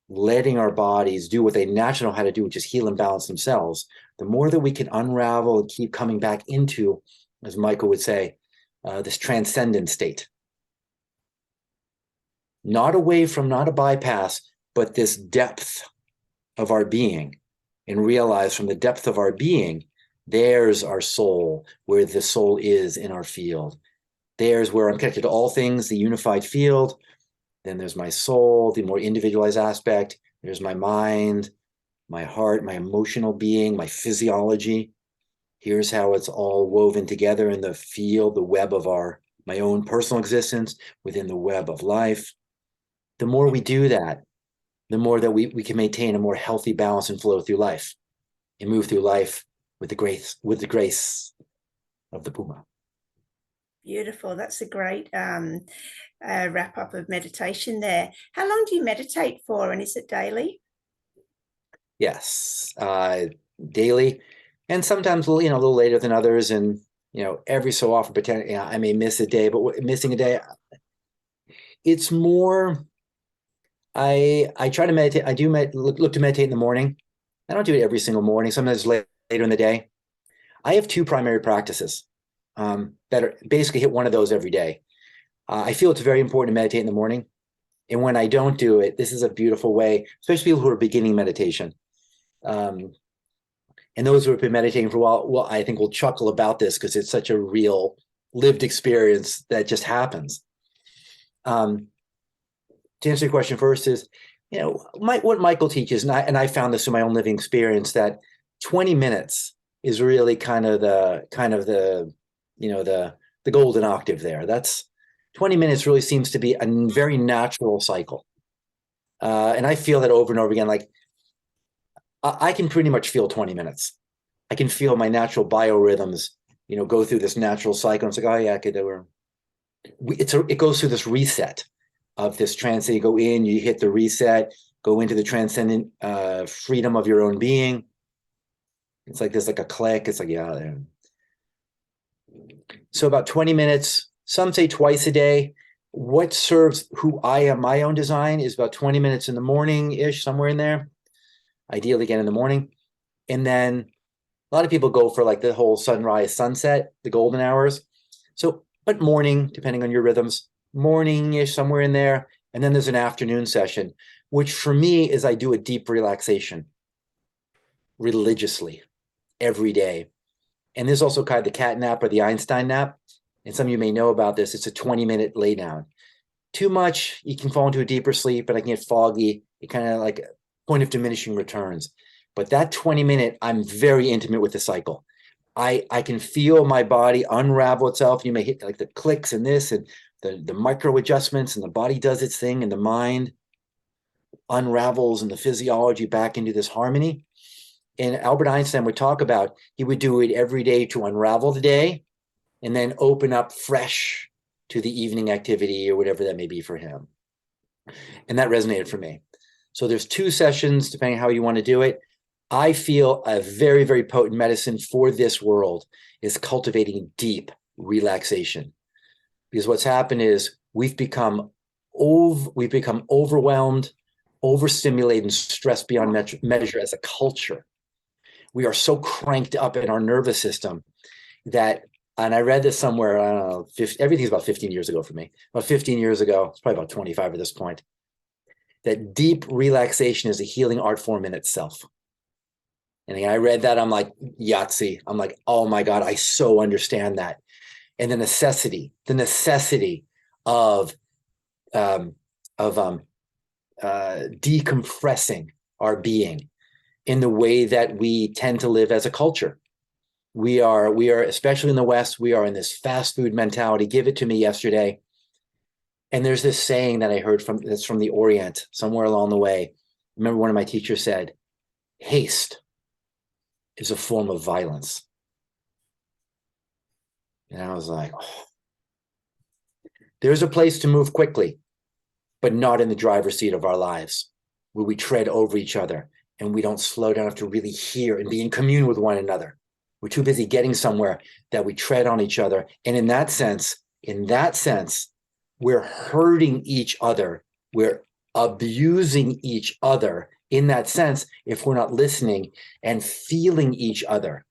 letting our bodies do what they naturally know how to do, which is heal and balance themselves, the more that we can unravel and keep coming back into, as Michael would say, this transcendent state. Not away from, not a bypass, but this depth of our being, and realize from the depth of our being, there's our soul, where the soul is in our field. There's where I'm connected to all things, the unified field. Then there's my soul, the more individualized aspect. There's my mind, my heart, my emotional being, my physiology. Here's how it's all woven together in the field, the web of my own personal existence within the web of life. The more we do that, the more that we can maintain a more healthy balance and flow through life and move through life with the grace of the Puma. Beautiful. That's a great wrap up of meditation there. How long do you meditate for, and is it daily? Yes, daily, and sometimes a little later than others, and every so often, I may miss a day, but missing a day, it's more. I try to meditate. I do look to meditate in the morning. I don't do it every single morning. Sometimes later in the day. I have two primary practices that are basically hit one of those every day. I feel it's very important to meditate in the morning. And when I don't do it, this is a beautiful way, especially people who are beginning meditation. And those who have been meditating for a while, well, I think will chuckle about this because it's such a real lived experience that just happens. To answer your question first is, what Michael teaches, and I found this in my own living experience, that 20 minutes is really kind of the golden octave there. That's 20 minutes really seems to be a very natural cycle. And I feel that over and over again, like I can pretty much feel 20 minutes. I can feel my natural biorhythms, go through this natural cycle. And it's like, oh yeah, okay, it goes through this reset of this transcend. You go in, you hit the reset, go into the transcendent freedom of your own being. It's like there's like a click. It's like, yeah. So about 20 minutes, some say twice a day. What serves who I am, my own design, is about 20 minutes in the morning-ish, somewhere in there. Ideally, again, in the morning. And then a lot of people go for like the whole sunrise, sunset, the golden hours. So, but morning, depending on your rhythms, morning-ish, somewhere in there. And then there's an afternoon session, which for me is I do a deep relaxation religiously every day. And there's also kind of the cat nap or the Einstein nap. And some of you may know about this. It's a 20-minute lay down. Too much, you can fall into a deeper sleep, but I can get foggy. It kind of like a point of diminishing returns. But that 20-minute, I'm very intimate with the cycle. I can feel my body unravel itself. You may hit like the clicks and this and the micro adjustments, and the body does its thing, and the mind unravels, and the physiology back into this harmony. And Albert Einstein would talk about, he would do it every day to unravel the day and then open up fresh to the evening activity or whatever that may be for him. And that resonated for me. So there's 2 sessions, depending on how you want to do it. I feel a very, very potent medicine for this world is cultivating deep relaxation. Because what's happened is we've become overwhelmed, overstimulated, and stressed beyond measure as a culture. We are so cranked up in our nervous system that, and I read this somewhere, I don't know, everything's about 15 years ago for me. About 15 years ago, it's probably about 25 at this point, that deep relaxation is a healing art form in itself. And I read that, I'm like, Yahtzee. I'm like, oh my God, I so understand that. And the necessity of decompressing our being in the way that we tend to live as a culture. We are, especially in the West, we are in this fast food mentality. Give it to me yesterday. And there's this saying that I heard that's from the Orient, somewhere along the way. I remember one of my teachers said, haste is a form of violence. And I was like, oh. There's a place to move quickly, but not in the driver's seat of our lives, where we tread over each other and we don't slow down enough to really hear and be in commune with one another. We're too busy getting somewhere that we tread on each other. And in that sense, we're hurting each other. We're abusing each other in that sense if we're not listening and feeling each other.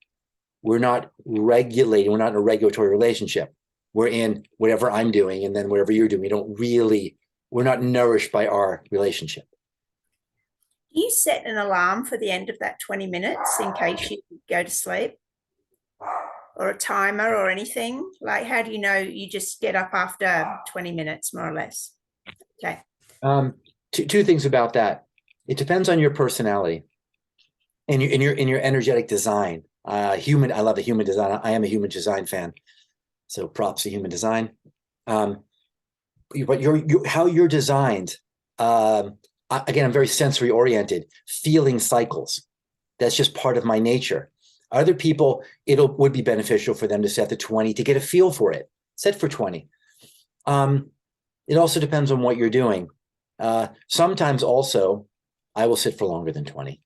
We're not regulating. We're not in a regulatory relationship. We're in whatever I'm doing and then whatever you're doing. We're not nourished by our relationship. Do you set an alarm for the end of that 20 minutes in case you go to sleep? Or a timer or anything? Like, how do you know you just get up after 20 minutes, more or less? Okay. Two things about that. It depends on your personality and your energetic design. I love the human design. I am a human design fan. So props to human design. But how you're designed, again, I'm very sensory oriented, feeling cycles. That's just part of my nature. Other people, would be beneficial for them to set the 20 to get a feel for it. Set for 20. It also depends on what you're doing. Sometimes also, I will sit for longer than 20.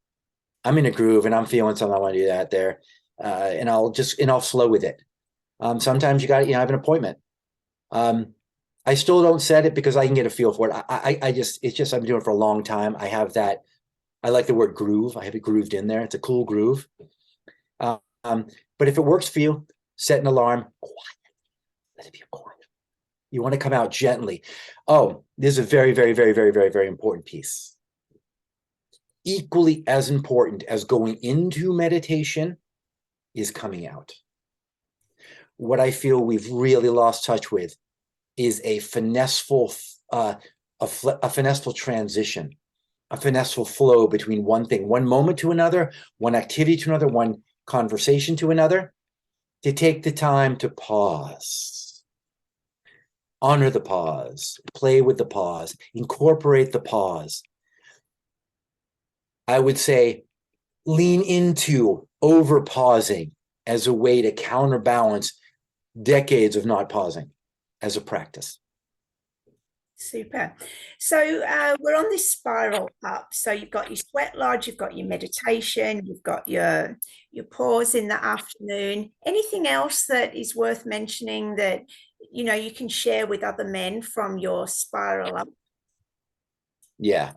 I'm in a groove and I'm feeling something. I want to do that there. And I'll flow with it. Sometimes you got to, I have an appointment. I still don't set it because I can get a feel for it. I've been doing it for a long time. I have that. I like the word groove. I have it grooved in there. It's a cool groove. But if it works for you, set an alarm. Quiet. Let it be quiet. You want to come out gently. Oh, this is a very, very, very, very, very, very important piece. Equally as important as going into meditation is coming out. What I feel we've really lost touch with is a finesseful transition, a finesseful flow between one thing, one moment to another, one activity to another, one conversation to another, to take the time to pause, honor the pause, play with the pause, incorporate the pause. I would say lean into over pausing as a way to counterbalance decades of not pausing as a practice. Super. So we're on this spiral up. So you've got your sweat lodge, you've got your meditation, you've got your pause in the afternoon. Anything else that is worth mentioning that you can share with other men from your spiral up? Yeah.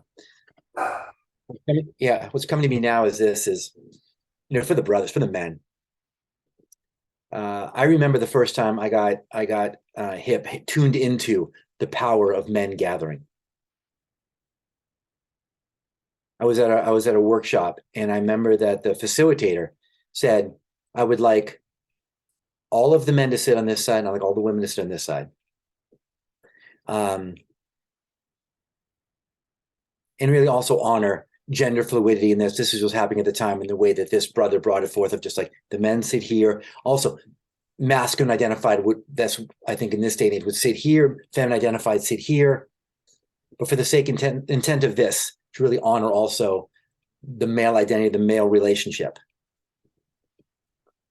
Yeah. What's coming to me now is for the brothers, for the men. I remember the first time I got tuned into the power of men gathering. I was at a workshop, and I remember that the facilitator said, I would like all of the men to sit on this side, and I'd like all the women to sit on this side. And really also honor gender fluidity in this. This is what's happening at the time, and the way that this brother brought it forth of just like the men sit here. Also, masculine identified I think in this day and age would sit here, feminine identified sit here. But for the sake intent of this, to really honor also the male identity, the male relationship.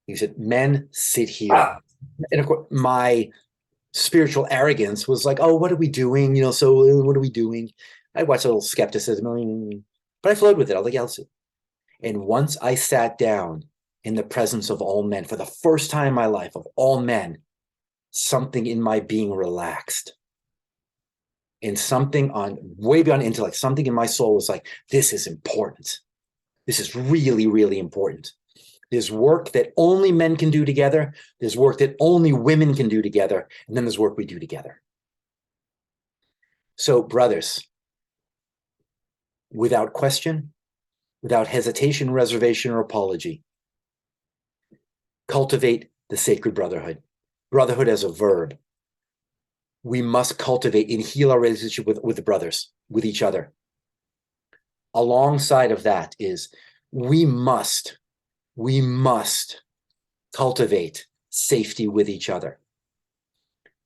He said, men sit here. And of course, my spiritual arrogance was like, oh, what are we doing? So what are we doing? I watched a little skepticism, but I flowed with it. I was like, yeah, let's see. And once I sat down in the presence of all men, for the first time in my life, of all men, something in my being relaxed. And something on way beyond intellect, something in my soul was like, this is important. This is really, really important. There's work that only men can do together. There's work that only women can do together. And then there's work we do together. So, brothers, without question, without hesitation, reservation, or apology, cultivate the sacred brotherhood. Brotherhood as a verb. We must cultivate and heal our relationship with the brothers, with each other. alongside of that is we must cultivate safety with each other.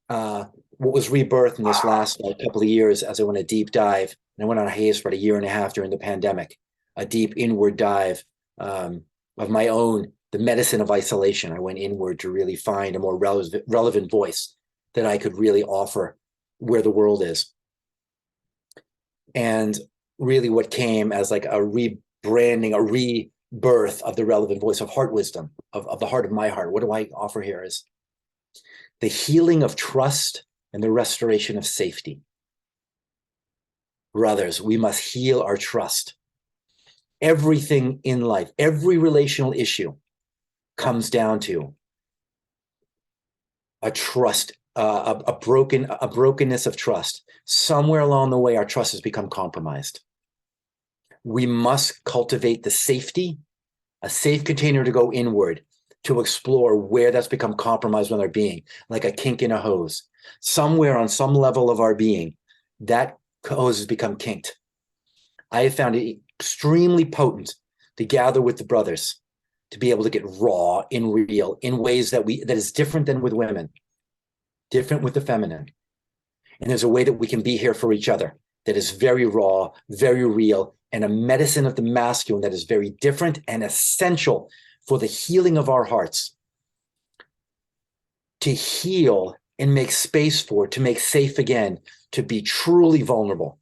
What was rebirthed in this last couple of years as I went a deep dive, and I went on a hiatus for a year and a half during the pandemic, a deep inward dive of my own, the medicine of isolation. I went inward to really find a more relevant voice that I could really offer where the world is. And really what came as like a rebranding, a rebirth of the relevant voice of heart wisdom, of the heart of my heart. What do I offer here is the healing of trust and the restoration of safety. Brothers, we must heal our trust. Everything in life, every relational issue comes down to a trust, a brokenness of trust. Somewhere along the way, our trust has become compromised. We must cultivate the safety, a safe container to go inward, to explore where that's become compromised with our being, like a kink in a hose. Somewhere on some level of our being, that hose has become kinked. I have found it extremely potent to gather with the brothers, to be able to get raw and real in ways that is different than with women, different with the feminine. And there's a way that we can be here for each other that is very raw, very real, and a medicine of the masculine that is very different and essential for the healing of our hearts, to heal and make space for, to make safe again, to be truly vulnerable.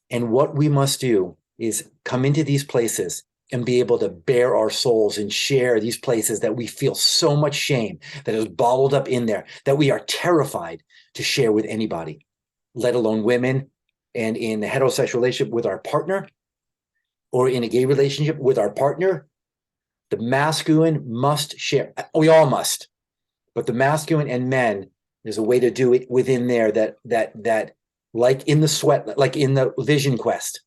And what we must do is come into these places and be able to bare our souls and share these places that we feel so much shame that is bottled up in there, that we are terrified to share with anybody, let alone women, and in a heterosexual relationship with our partner, or in a gay relationship with our partner. The masculine must share. We all must, but the masculine and men, there's a way to do it within there that like in the sweat, like in the vision quest,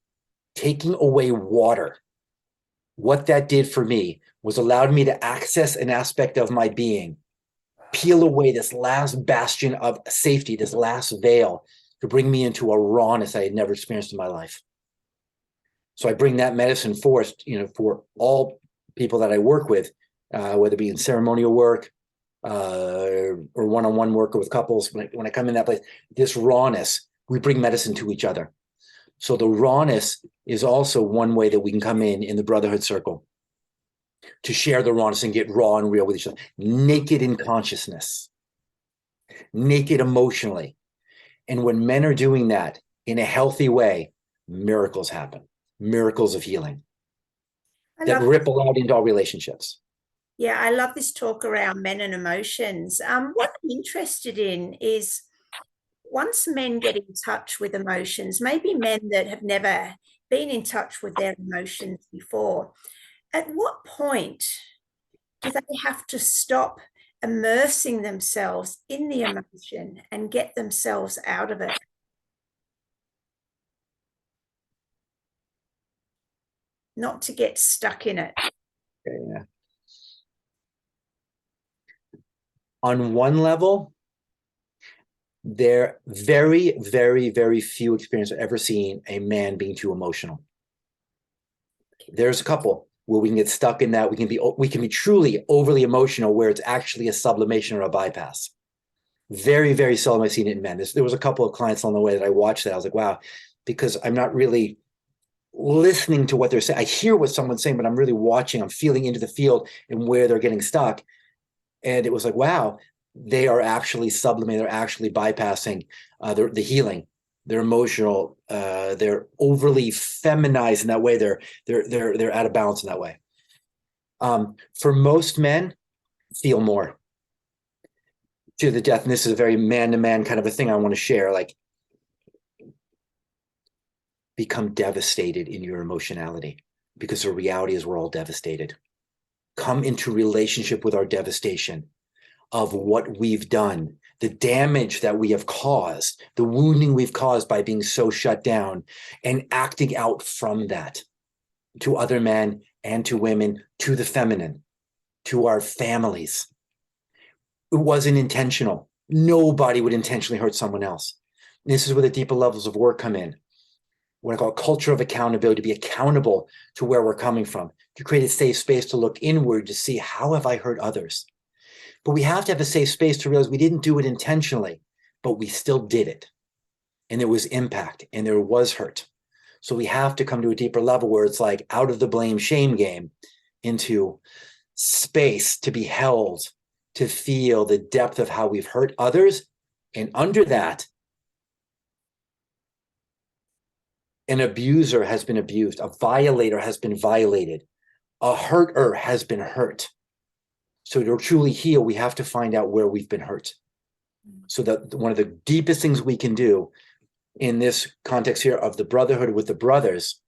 taking away water. What that did for me was allowed me to access an aspect of my being, peel away this last bastion of safety, this last veil, to bring me into a rawness I had never experienced in my life. So I bring that medicine forth, for all people that I work with, whether it be in ceremonial work or one-on-one work with couples. When I come in that place, this rawness, we bring medicine to each other. So the rawness is also one way that we can come in the brotherhood circle, to share the rawness and get raw and real with each other, naked in consciousness, naked emotionally. And when men are doing that in a healthy way, miracles happen, miracles of healing that ripple out into our relationships. Yeah, I love this talk around men and emotions. What I'm interested in is, once men get in touch with emotions, maybe men that have never been in touch with their emotions before, at what point do they have to stop immersing themselves in the emotion and get themselves out of it? Not to get stuck in it. Yeah. On one level, there very, very, very few experiences I've ever seen a man being too emotional. There's a couple where we can get stuck in that. We can be truly overly emotional, where it's actually a sublimation or a bypass. Very, very seldom I've seen it in men. There was a couple of clients on the way that I watched that I was like, wow, because I'm not really listening to what they're saying. I hear what someone's saying, but I'm really watching. I'm feeling into the field and where they're getting stuck. And it was like, wow, they are actually sublimating. They're actually bypassing the healing. They're emotional. They're overly feminized in that way. They're out of balance in that way. For most men, feel more to the death. And this is a very man-to-man kind of a thing I want to share. Like, become devastated in your emotionality, because the reality is we're all devastated. Come into relationship with our devastation of what we've done, the damage that we have caused, the wounding we've caused by being so shut down, and acting out from that to other men and to women, to the feminine, to our families. It wasn't intentional. Nobody would intentionally hurt someone else. This is where the deeper levels of work come in. what I call a culture of accountability, to be accountable to where we're coming from, to create a safe space to look inward to see, how have I hurt others? But we have to have a safe space to realize we didn't do it intentionally, but we still did it. And there was impact and there was hurt. So we have to come to a deeper level where it's like out of the blame shame game into space to be held, to feel the depth of how we've hurt others. And under that, an abuser has been abused, a violator has been violated, a hurter has been hurt. So to truly heal, we have to find out where we've been hurt. So that one of the deepest things we can do in this context here of the brotherhood with the brothers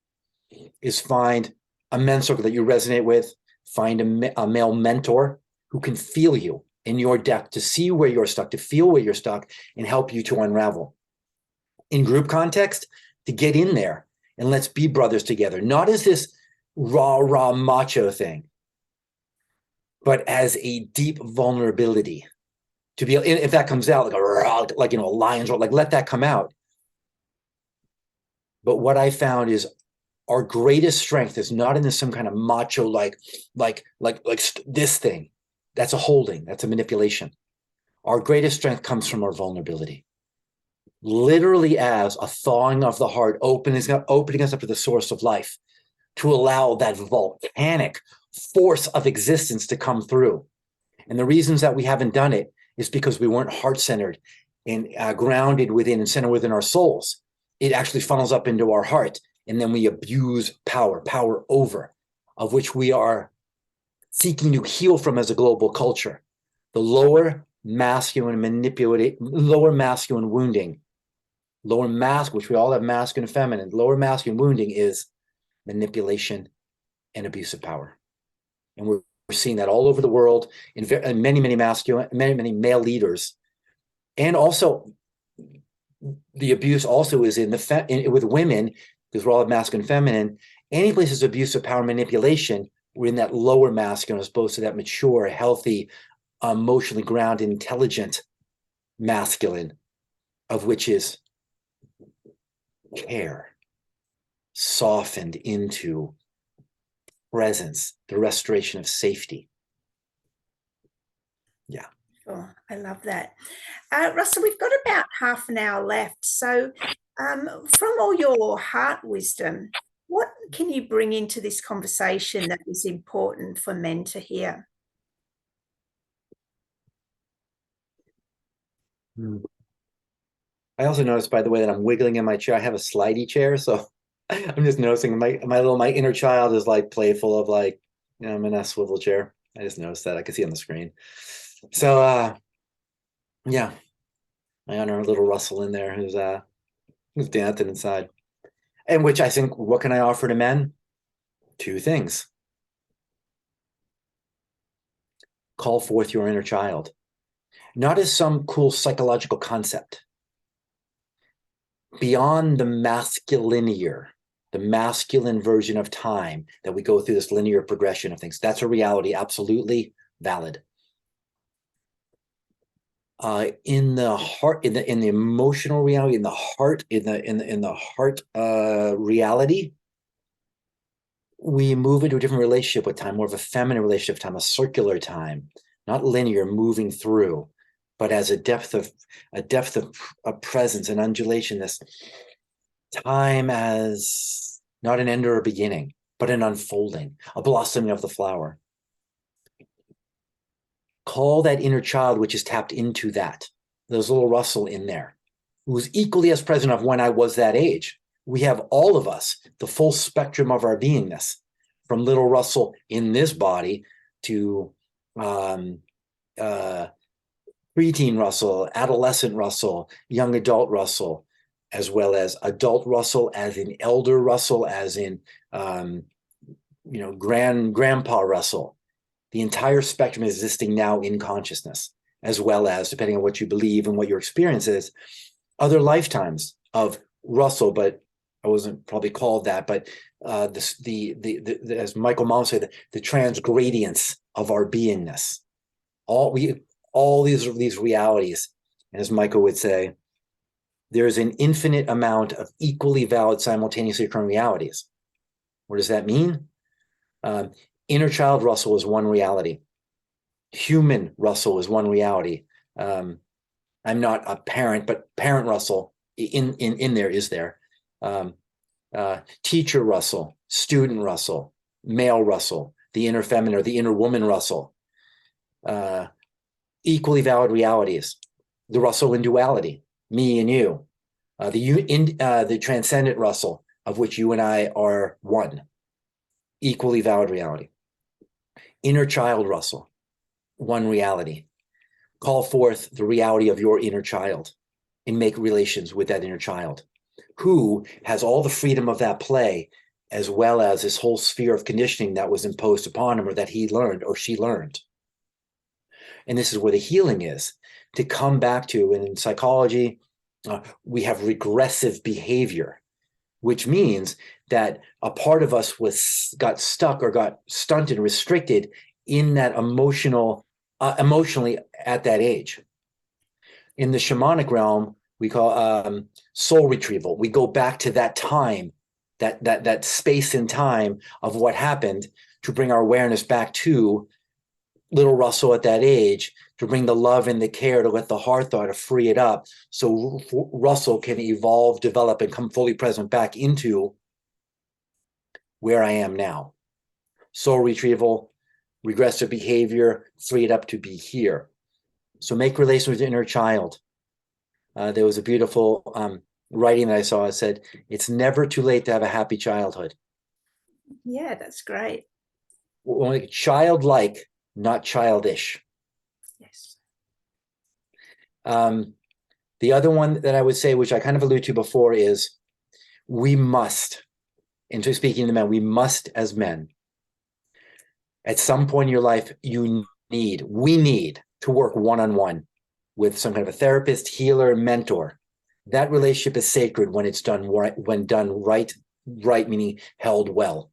is find a men's circle that you resonate with, find a male mentor who can feel you in your depth, to see where you're stuck, to feel where you're stuck, and help you to unravel. In group context, to get in there and let's be brothers together, not as this raw macho thing, but as a deep vulnerability. To be, if that comes out like a lion's roar, like let that come out. But what I found is our greatest strength is not in this some kind of macho like this thing. That's a holding. That's a manipulation. Our greatest strength comes from our vulnerability. Literally as a thawing of the heart, opening us up to the source of life, to allow that volcanic force of existence to come through. And the reasons that we haven't done it is because we weren't heart-centered and grounded within and centered within our souls. It actually funnels up into our heart, and then we abuse power over, of which we are seeking to heal from as a global culture. The lower masculine wounding, which we all have masculine and feminine, lower masculine wounding is manipulation and abuse of power. And we're seeing that all over the world in many many male leaders. And also the abuse also is with women, because we're all masculine and feminine. Any places of abuse of power manipulation, we're in that lower masculine as opposed to that mature, healthy, emotionally grounded, intelligent masculine, of which is care, softened into presence, the restoration of safety. Yeah. Oh, I love that. Russell, we've got about half an hour left. So from all your heart wisdom, what can you bring into this conversation that is important for men to hear? I also noticed, by the way, that I'm wiggling in my chair. I have a slidey chair, so I'm just noticing my inner child is like playful of like, I'm in a swivel chair. I just noticed that. I can see on the screen. So yeah, I honor little Russell in there who's dancing inside. And which I think, what can I offer to men? Two things. Call forth your inner child, not as some cool psychological concept. Beyond the the masculine version of time that we go through this linear progression of things. That's a reality, absolutely valid. In the heart, in the emotional reality, in the heart, in the heart reality, we move into a different relationship with time, more of a feminine relationship with time, a circular time, not linear, moving through, but as a depth of presence and undulation. This time as not an end or a beginning, but an unfolding, a blossoming of the flower. Call that inner child which is tapped into that. There's little Russell in there, who's equally as present of when I was that age. We have all of us, the full spectrum of our beingness, from little Russell in this body to preteen Russell, adolescent Russell, young adult Russell, as well as adult Russell, as in elder Russell, as in grandpa Russell. The entire spectrum is existing now in consciousness, as well as, depending on what you believe and what your experience is, other lifetimes of Russell, but I wasn't probably called that, but as Michael Malm said, the transgradients of our beingness. All these realities, and as Michael would say, there's an infinite amount of equally valid, simultaneously occurring realities. What does that mean? Inner child Russell is one reality. Human Russell is one reality. I'm not a parent, but parent Russell in there is there. Teacher Russell, student Russell, male Russell, the inner feminine or the inner woman Russell. Equally valid realities. The Russell in duality, me and you. The transcendent Russell, of which you and I are one. Equally valid reality. Inner child Russell, one reality. Call forth the reality of your inner child and make relations with that inner child, who has all the freedom of that play, as well as this whole sphere of conditioning that was imposed upon him or that he learned or she learned. And this is where the healing is, to come back to. And in psychology, we have regressive behavior, which means that a part of us got stuck or got stunted, restricted in that emotionally at that age. In the shamanic realm, we call soul retrieval. We go back to that time, that space and time of what happened, to bring our awareness back to little Russell at that age, to bring the love and the care, to let the heart thaw, to free it up, so Russell can evolve, develop, and come fully present back into where I am now. Soul retrieval, regressive behavior, free it up to be here. So make relations with your inner child. There was a beautiful writing that I saw. It said, it's never too late to have a happy childhood. Yeah, that's great. Only childlike, not childish. Yes. The other one that I would say, which I kind of alluded to before, is we must, and to speaking to men, we must as men, at some point in your life, we need to work one-on-one with some kind of a therapist, healer, mentor. That relationship is sacred when it's done right, meaning held well.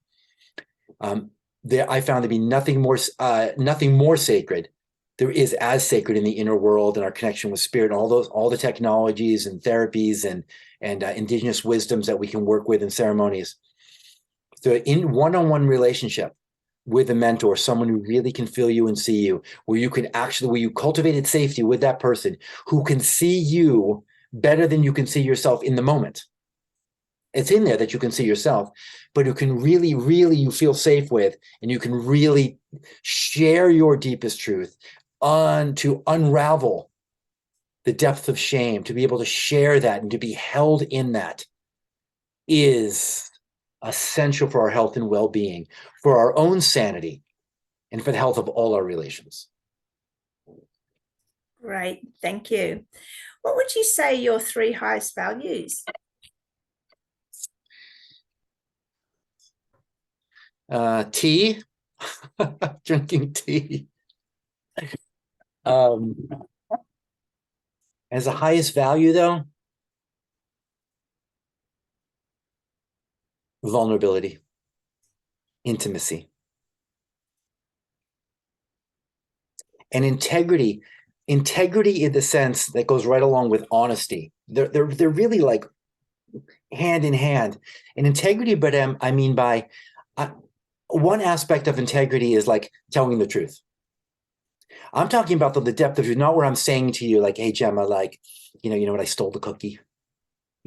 I found to be nothing more sacred. There is as sacred in the inner world and our connection with spirit, and all the technologies and therapies and indigenous wisdoms that we can work with in ceremonies. So in one-on-one relationship with a mentor, someone who really can feel you and see you, where you cultivated safety with that person who can see you better than you can see yourself in the moment. It's in there that you can see yourself, but who can really, really you feel safe with, and you can really share your deepest truth to unravel the depth of shame, to be able to share that and to be held in that is essential for our health and well-being, for our own sanity, and for the health of all our relations. Great, thank you. What would you say your 3 highest values? Tea, drinking tea. As the highest value, though, vulnerability, intimacy, and integrity. Integrity in the sense that goes right along with honesty. They're really like hand in hand. And integrity, but I mean by one aspect of integrity is like telling the truth. I'm talking about the depth of truth, not where I'm saying to you like, hey, Gemma, like, you know what, I stole the cookie.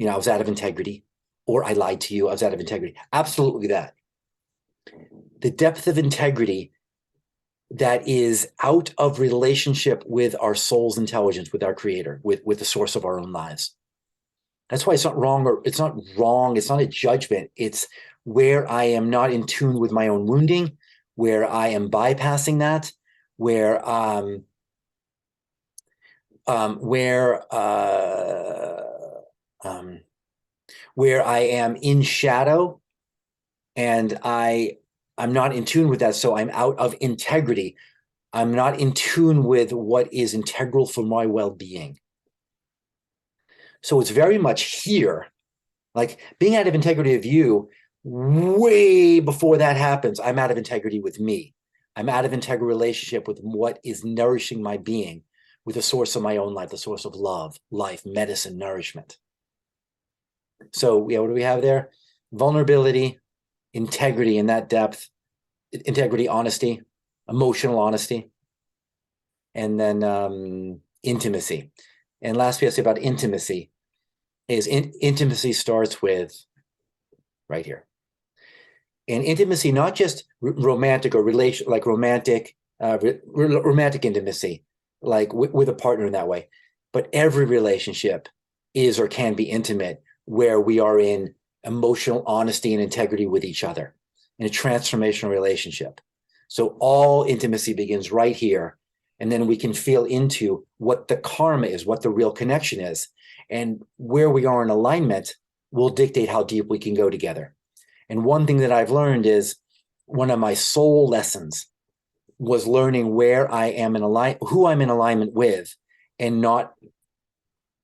I was out of integrity, or I lied to you, I was out of integrity. Absolutely that. The depth of integrity that is out of relationship with our soul's intelligence, with our creator, with the source of our own lives. That's why it's not wrong, it's not a judgment. It's where I am not in tune with my own wounding, where I am bypassing that, where I am in shadow and I'm not in tune with that. So I'm out of integrity. I'm not in tune with what is integral for my well-being. So it's very much here, like being out of integrity of you, way before that happens, I'm out of integrity with me. I'm out of integral relationship with what is nourishing my being, with the source of my own life, the source of love, life, medicine, nourishment. So yeah, what do we have there? Vulnerability, integrity in that depth, integrity, honesty, emotional honesty, and then intimacy. And last we have to say about intimacy is intimacy starts with right here. And intimacy, not just romantic or relation, like romantic, romantic intimacy, like with a partner in that way, but every relationship is or can be intimate where we are in emotional honesty and integrity with each other in a transformational relationship. So all intimacy begins right here. And then we can feel into what the karma is, what the real connection is. And where we are in alignment will dictate how deep we can go together. And one thing that I've learned is one of my soul lessons was learning where I am in alignment, who I'm in alignment with, and not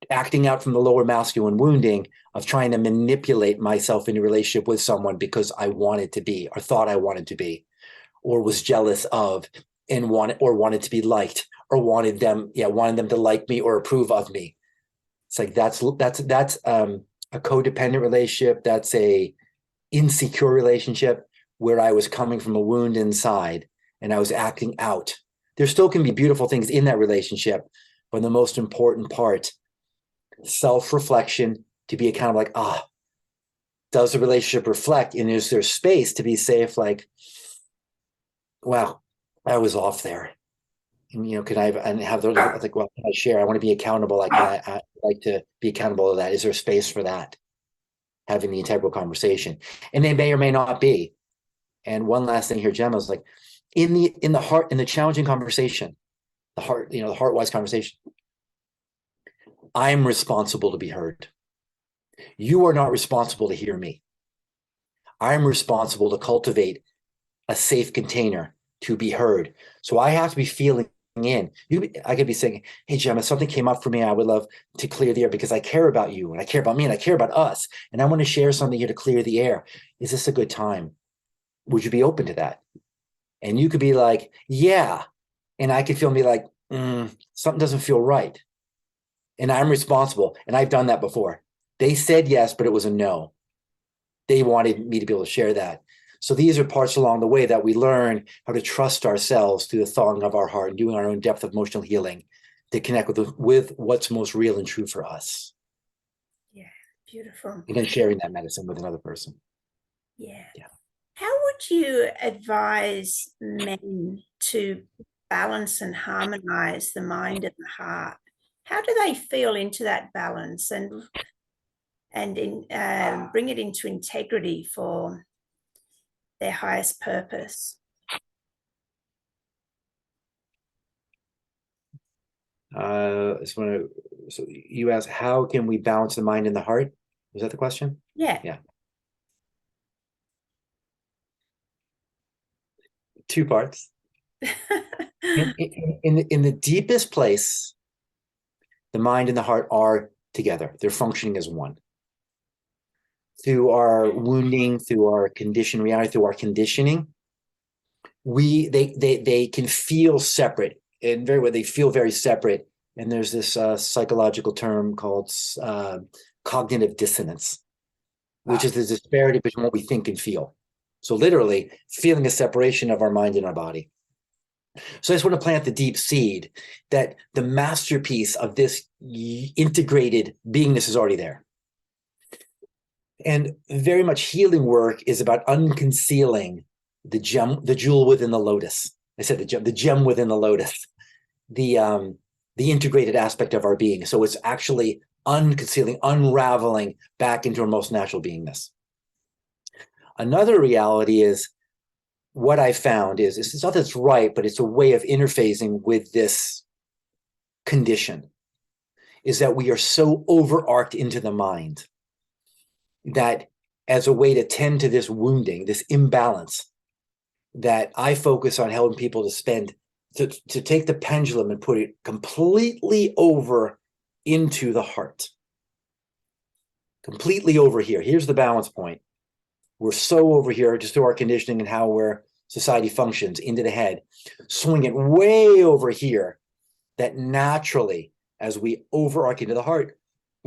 acting out from the lower masculine wounding of trying to manipulate myself in a relationship with someone because I wanted to be, or thought I wanted to be, or was jealous of, and wanted to be liked, or wanted them to like me or approve of me. It's like that's a codependent relationship. That's a insecure relationship where I was coming from a wound inside and I was acting out. There still can be beautiful things in that relationship, but the most important part, self-reflection, to be accountable, like, does the relationship reflect, and is there space to be safe, like, wow, I was off there. And can I have those, like, well, can I share? I want to be accountable. Like, I like to be accountable to that. Is there space for that? Having the integral conversation, and they may or may not be. And one last thing here, Gemma, is like in the heart, in the challenging conversation, the heart-wise conversation, I'm responsible to be heard. You are not responsible to hear me. I'm responsible to cultivate a safe container to be heard. So I have to be feeling in. I could be saying, hey, Gemma, something came up for me. I would love to clear the air because I care about you and I care about me and I care about us. And I want to share something here to clear the air. Is this a good time? Would you be open to that? And you could be like, yeah. And I could feel me like, something doesn't feel right. And I'm responsible. And I've done that before. They said yes, but it was a no. They wanted me to be able to share that. So these are parts along the way that we learn how to trust ourselves through the thawing of our heart and doing our own depth of emotional healing to connect with what's most real and true for us. Yeah, beautiful. And then sharing that medicine with another person. Yeah. How would you advise men to balance and harmonize the mind and the heart? How do they feel into that balance and bring it into integrity for their highest purpose? So you asked, how can we balance the mind and the heart? Was that the question? Yeah. Yeah. Two parts. In the deepest place, the mind and the heart are together. They're functioning as one. Through our wounding, through our conditioned reality, through our conditioning, they can feel separate, and they feel very separate. And there's this psychological term called cognitive dissonance, which is the disparity between what we think and feel. So literally feeling a separation of our mind and our body. So I just want to plant the deep seed that the masterpiece of this integrated beingness is already there. And very much healing work is about unconcealing the jewel within the lotus. I said the gem within the lotus, the integrated aspect of our being. So it's actually unconcealing, unraveling back into our most natural beingness. Another reality is what I found is it's not that it's right, but it's a way of interfacing with this condition, is that we are so overarched into the mind that as a way to tend to this wounding, this imbalance, that I focus on helping people to take the pendulum and put it completely over into the heart. Completely over here. Here's the balance point. We're so over here just through our conditioning and how society functions into the head, swing it way over here that naturally, as we overarch into the heart,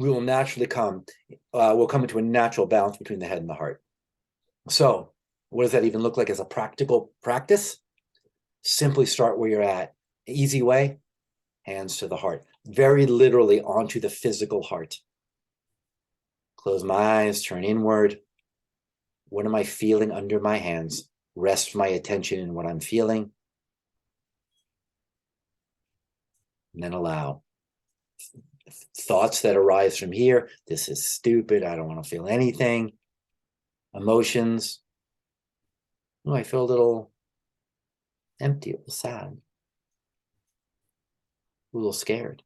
we will naturally we'll come into a natural balance between the head and the heart. So what does that even look like as a practical practice? Simply start where you're at. Easy way, hands to the heart. Very literally onto the physical heart. Close my eyes, turn inward. What am I feeling under my hands? Rest my attention in what I'm feeling. And then allow. Thoughts that arise from here. This is stupid. I don't want to feel anything. Emotions. Oh, I feel a little empty, a little sad, a little scared.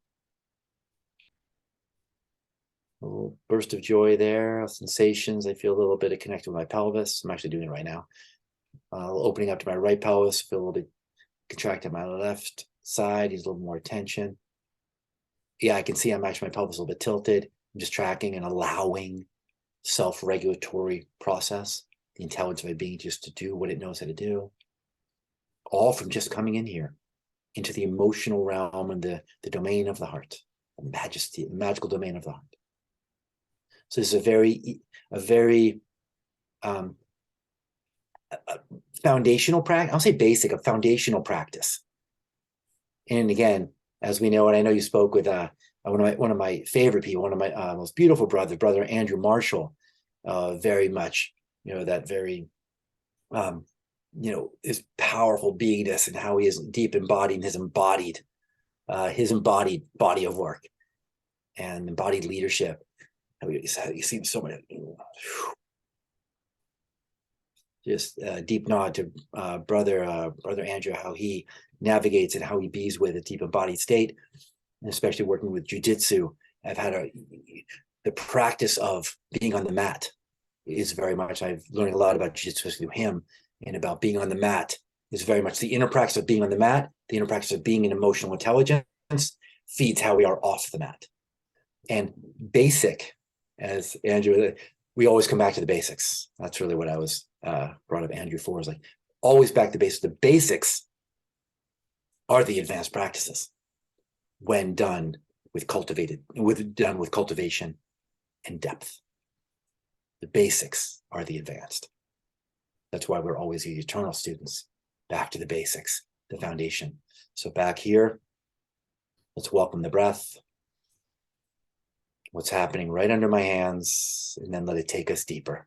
A little burst of joy there, sensations. I feel a little bit of connected with my pelvis. I'm actually doing it right now. Opening up to my right pelvis, feel a little bit contracted my left side, needs a little more attention. Yeah, I can see I'm actually, my pelvis a little bit tilted. I'm just tracking and allowing self-regulatory process, the intelligence of my being just to do what it knows how to do. All from just coming in here into the emotional realm and the domain of the heart, the majesty, the magical domain of the heart. So this is a very foundational practice. I'll say basic, a foundational practice. And again, as we know, and I know you spoke with one of my favorite people, one of my most beautiful brother Andrew Marshall, very much, that very, his powerful beingness and how he is deep embodied his embodied body of work and embodied leadership. He seems so much. Just a deep nod to brother Andrew, how he navigates and how he bees with a deep embodied state, and especially working with jujitsu. I've had the practice of being on the mat is very much, I've learned a lot about jiu-jitsu through him, and about being on the mat is very much the inner practice of being on the mat. The inner practice of being in emotional intelligence feeds how we are off the mat. And basic, as Andrew, we always come back to the basics. That's really what I was brought up Andrew for, is like always back to basics. The basics are the advanced practices when done with cultivation and depth. The basics are the advanced. That's why we're always the eternal students. Back to the basics, the foundation. So back here, let's welcome the breath. What's happening right under my hands, and then let it take us deeper.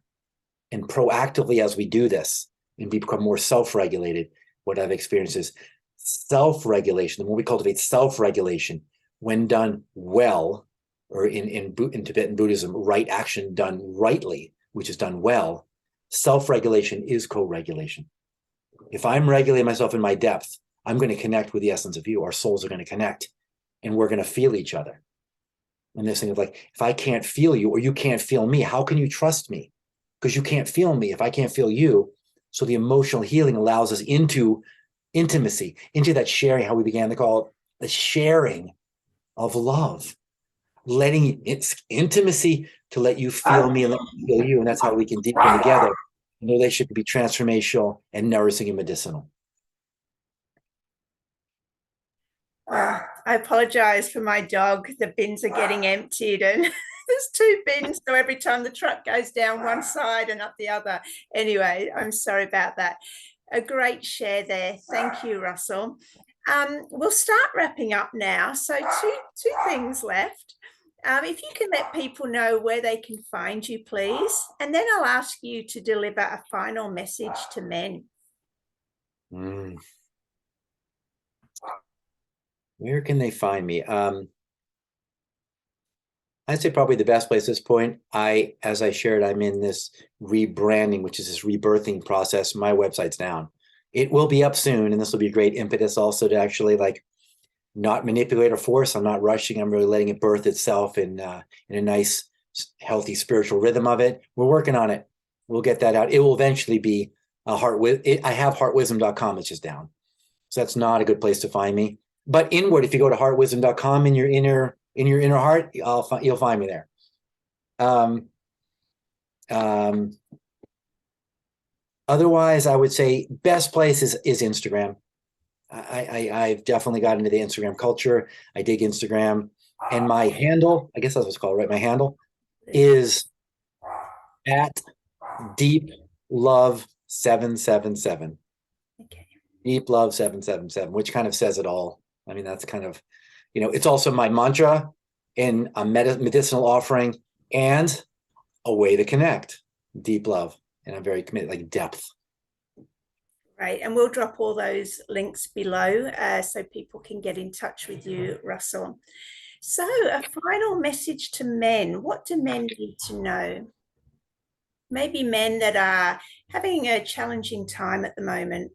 And proactively, as we do this and become more self-regulated, what I've experienced is self-regulation. When we cultivate self-regulation, when done well, or in Tibetan Buddhism, right action done rightly, which is done well, self-regulation is co-regulation. If I'm regulating myself in my depth, I'm going to connect with the essence of you. Our souls are going to connect, and we're going to feel each other. And this thing of like, if I can't feel you or you can't feel me, how can you trust me? Because you can't feel me if I can't feel you. So the emotional healing allows us into intimacy, into that sharing, how we began to call it the sharing of love, letting it's intimacy to let you feel me and let me feel you. And that's how we can deepen together. And the relationship can be transformational and nourishing and medicinal. I apologize for my dog. The bins are getting emptied, and there's two bins, so every time the truck goes down one side and up the other. Anyway, I'm sorry about that. A great share there. Thank you, Russell. We'll start wrapping up now. So two things left. If you can let people know where they can find you, please. And then I'll ask you to deliver a final message to men. Where can they find me? I'd say probably the best place at this point. As I shared, I'm in this rebranding, which is this rebirthing process. My website's down. It will be up soon, and this will be a great impetus also to actually like not manipulate or force. I'm not rushing. I'm really letting it birth itself in a nice, healthy spiritual rhythm of it. We're working on it. We'll get that out. It will eventually be a I have heartwisdom.com. It's just down. So that's not a good place to find me. But inward, if you go to heartwisdom.com in your inner heart, you'll find me there. Otherwise, I would say best place is Instagram. I've definitely got into the Instagram culture. I dig Instagram. And my handle, I guess that's what's called, right? My handle is at Deep Love 777. Okay. Deep Love 777, which kind of says it all. I mean, that's kind of, it's also my mantra and a medicinal offering and a way to connect. Deep love. And I'm very committed, like depth. Right. And we'll drop all those links below so people can get in touch with you, Russell. So, a final message to men. What do men need to know? Maybe men that are having a challenging time at the moment.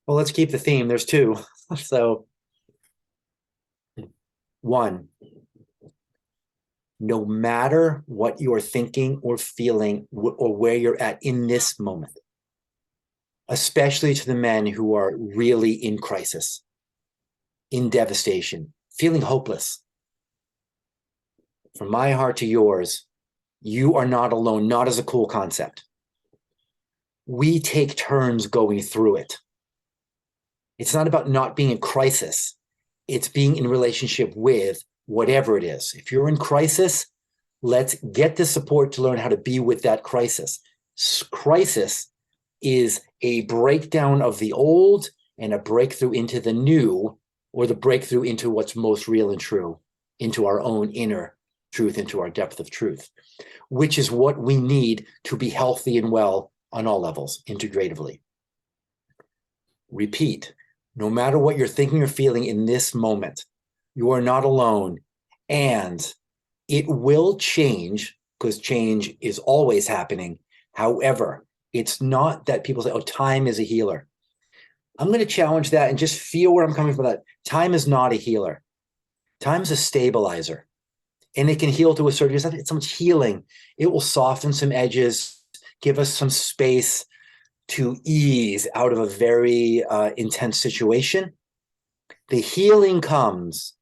Well, let's keep the theme. There's two. So, one, no matter what you're thinking or feeling or where you're at in this moment, especially to the men who are really in crisis, in devastation, feeling hopeless, from my heart to yours, you are not alone, not as a cool concept. We take turns going through it. It's not about not being in crisis. It's being in relationship with whatever it is. If you're in crisis, let's get the support to learn how to be with that crisis. Crisis is a breakdown of the old and a breakthrough into the new, or the breakthrough into what's most real and true, into our own inner truth, into our depth of truth, which is what we need to be healthy and well on all levels, integratively. Repeat, no matter what you're thinking or feeling in this moment, you are not alone. And it will change, because change is always happening. However, it's not that people say, oh, time is a healer. I'm going to challenge that and just feel where I'm coming from. That time is not a healer. Time is a stabilizer. And it can heal to a certain extent. It's so much healing. It will soften some edges, give us some space to ease out of a very intense situation. The healing comes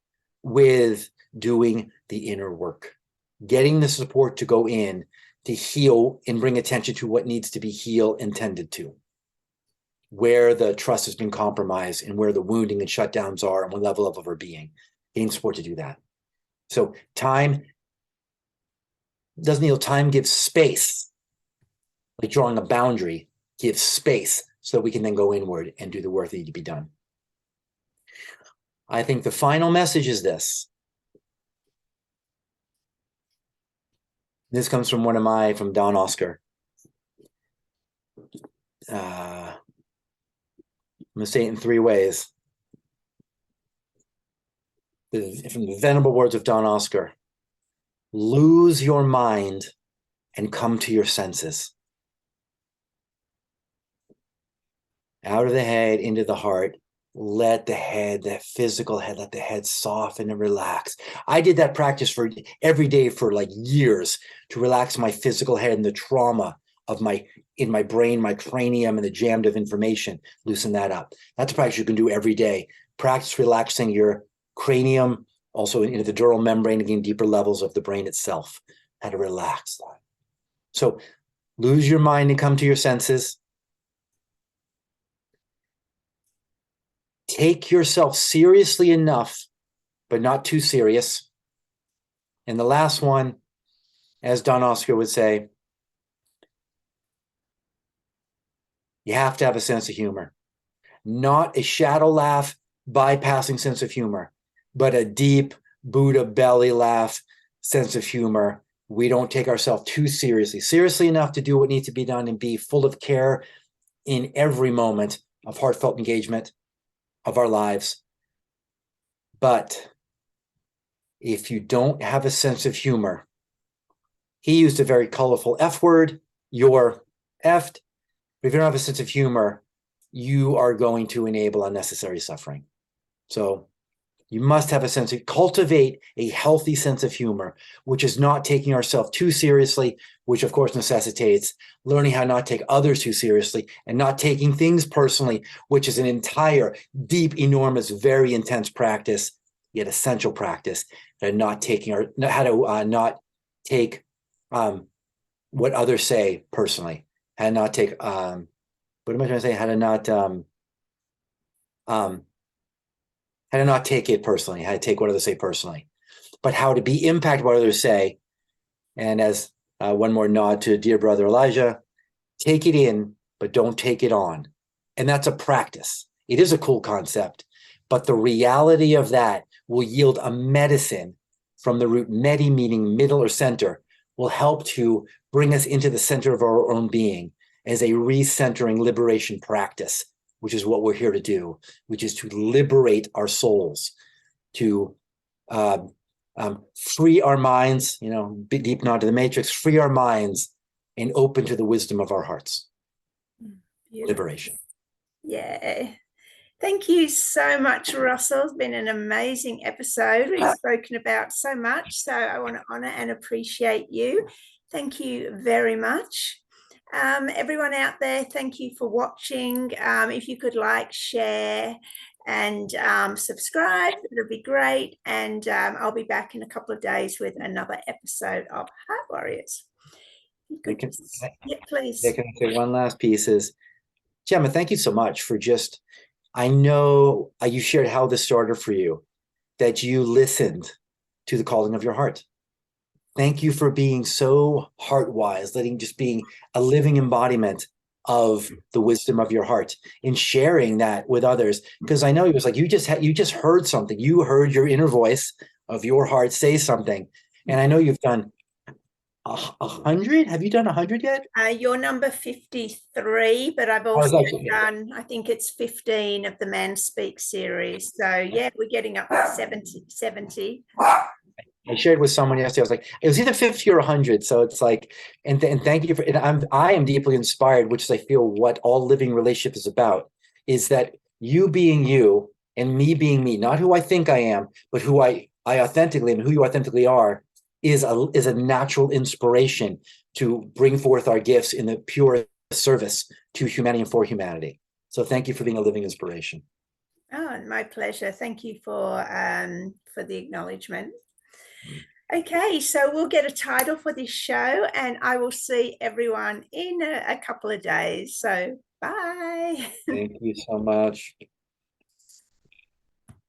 with doing the inner work, getting the support to go in to heal and bring attention to what needs to be healed and tended to, where the trust has been compromised and where the wounding and shutdowns are and what level of our being, getting support to do that. So time doesn't heal. Time gives space, like drawing a boundary gives space so that we can then go inward and do the work that needs to be done. I think the final message is this. This comes from from Don Oscar. I'm going to say it in three ways. From the venerable words of Don Oscar: lose your mind and come to your senses. Out of the head, into the heart. Let the head, that physical head, let the head soften and relax. I did that practice for every day for like years to relax my physical head and the trauma of in my brain, my cranium, and the jammed of information. Loosen that up. That's a practice you can do every day. Practice relaxing your cranium, also into the dural membrane, again, deeper levels of the brain itself. How to relax that. So lose your mind and come to your senses. Take yourself seriously enough, but not too serious. And the last one, as Don Oscar would say, you have to have a sense of humor. Not a shadow laugh, bypassing sense of humor, but a deep Buddha belly laugh, sense of humor. We don't take ourselves too seriously enough to do what needs to be done and be full of care in every moment of heartfelt engagement of our lives. But if you don't have a sense of humor, he used a very colorful F word, you're effed. But if you don't have a sense of humor, you are going to enable unnecessary suffering. So you must have cultivate a healthy sense of humor, which is not taking ourselves too seriously, which of course necessitates learning how not to take others too seriously and not taking things personally, which is an entire, deep, enormous, very intense practice, yet essential practice, and not taking how to not take what others say personally, and not take what am I trying to say? How to not take it personally, how to take what others say personally, but how to be impacted by what others say. And as one more nod to dear brother Elijah, take it in, but don't take it on. And that's a practice. It is a cool concept, but the reality of that will yield a medicine from the root medi, meaning middle or center, will help to bring us into the center of our own being as a recentering liberation practice, which is what we're here to do, which is to liberate our souls, to free our minds, deep nod to the matrix, free our minds and open to the wisdom of our hearts. Beautiful. Liberation. Yeah. Thank you so much, Russell. It's been an amazing episode. We've spoken about so much, so I want to honor and appreciate you. Thank you very much. Everyone out there, thank you for watching. If you could like, share, and subscribe, it'll be great. And I'll be back in a couple of days with another episode of Heart Warriors. Yeah, please. Yeah, can I say one last piece is, Gemma, thank you so much for just, I know you shared how this started for you, that you listened to the calling of your heart. Thank you for being so heart-wise, being a living embodiment of the wisdom of your heart in sharing that with others. Because I know it was like you just heard something. You heard your inner voice of your heart say something. And I know you've done 100. Have you done 100 yet? You're number 53, but I've also done, I think it's 15 of the Man Speak series. So yeah, we're getting up to 70. I shared with someone yesterday. I was like, it was either 50 or 100. So it's like, and thank you for. And I am deeply inspired, which is I feel what all living relationship is about, is that you being you and me being me, not who I think I am, but who I authentically am, who you authentically are, is a natural inspiration to bring forth our gifts in the pure service to humanity and for humanity. So thank you for being a living inspiration. Oh, my pleasure. Thank you for the acknowledgement. Okay, so we'll get a title for this show and I will see everyone in a couple of days. So bye. Thank you so much.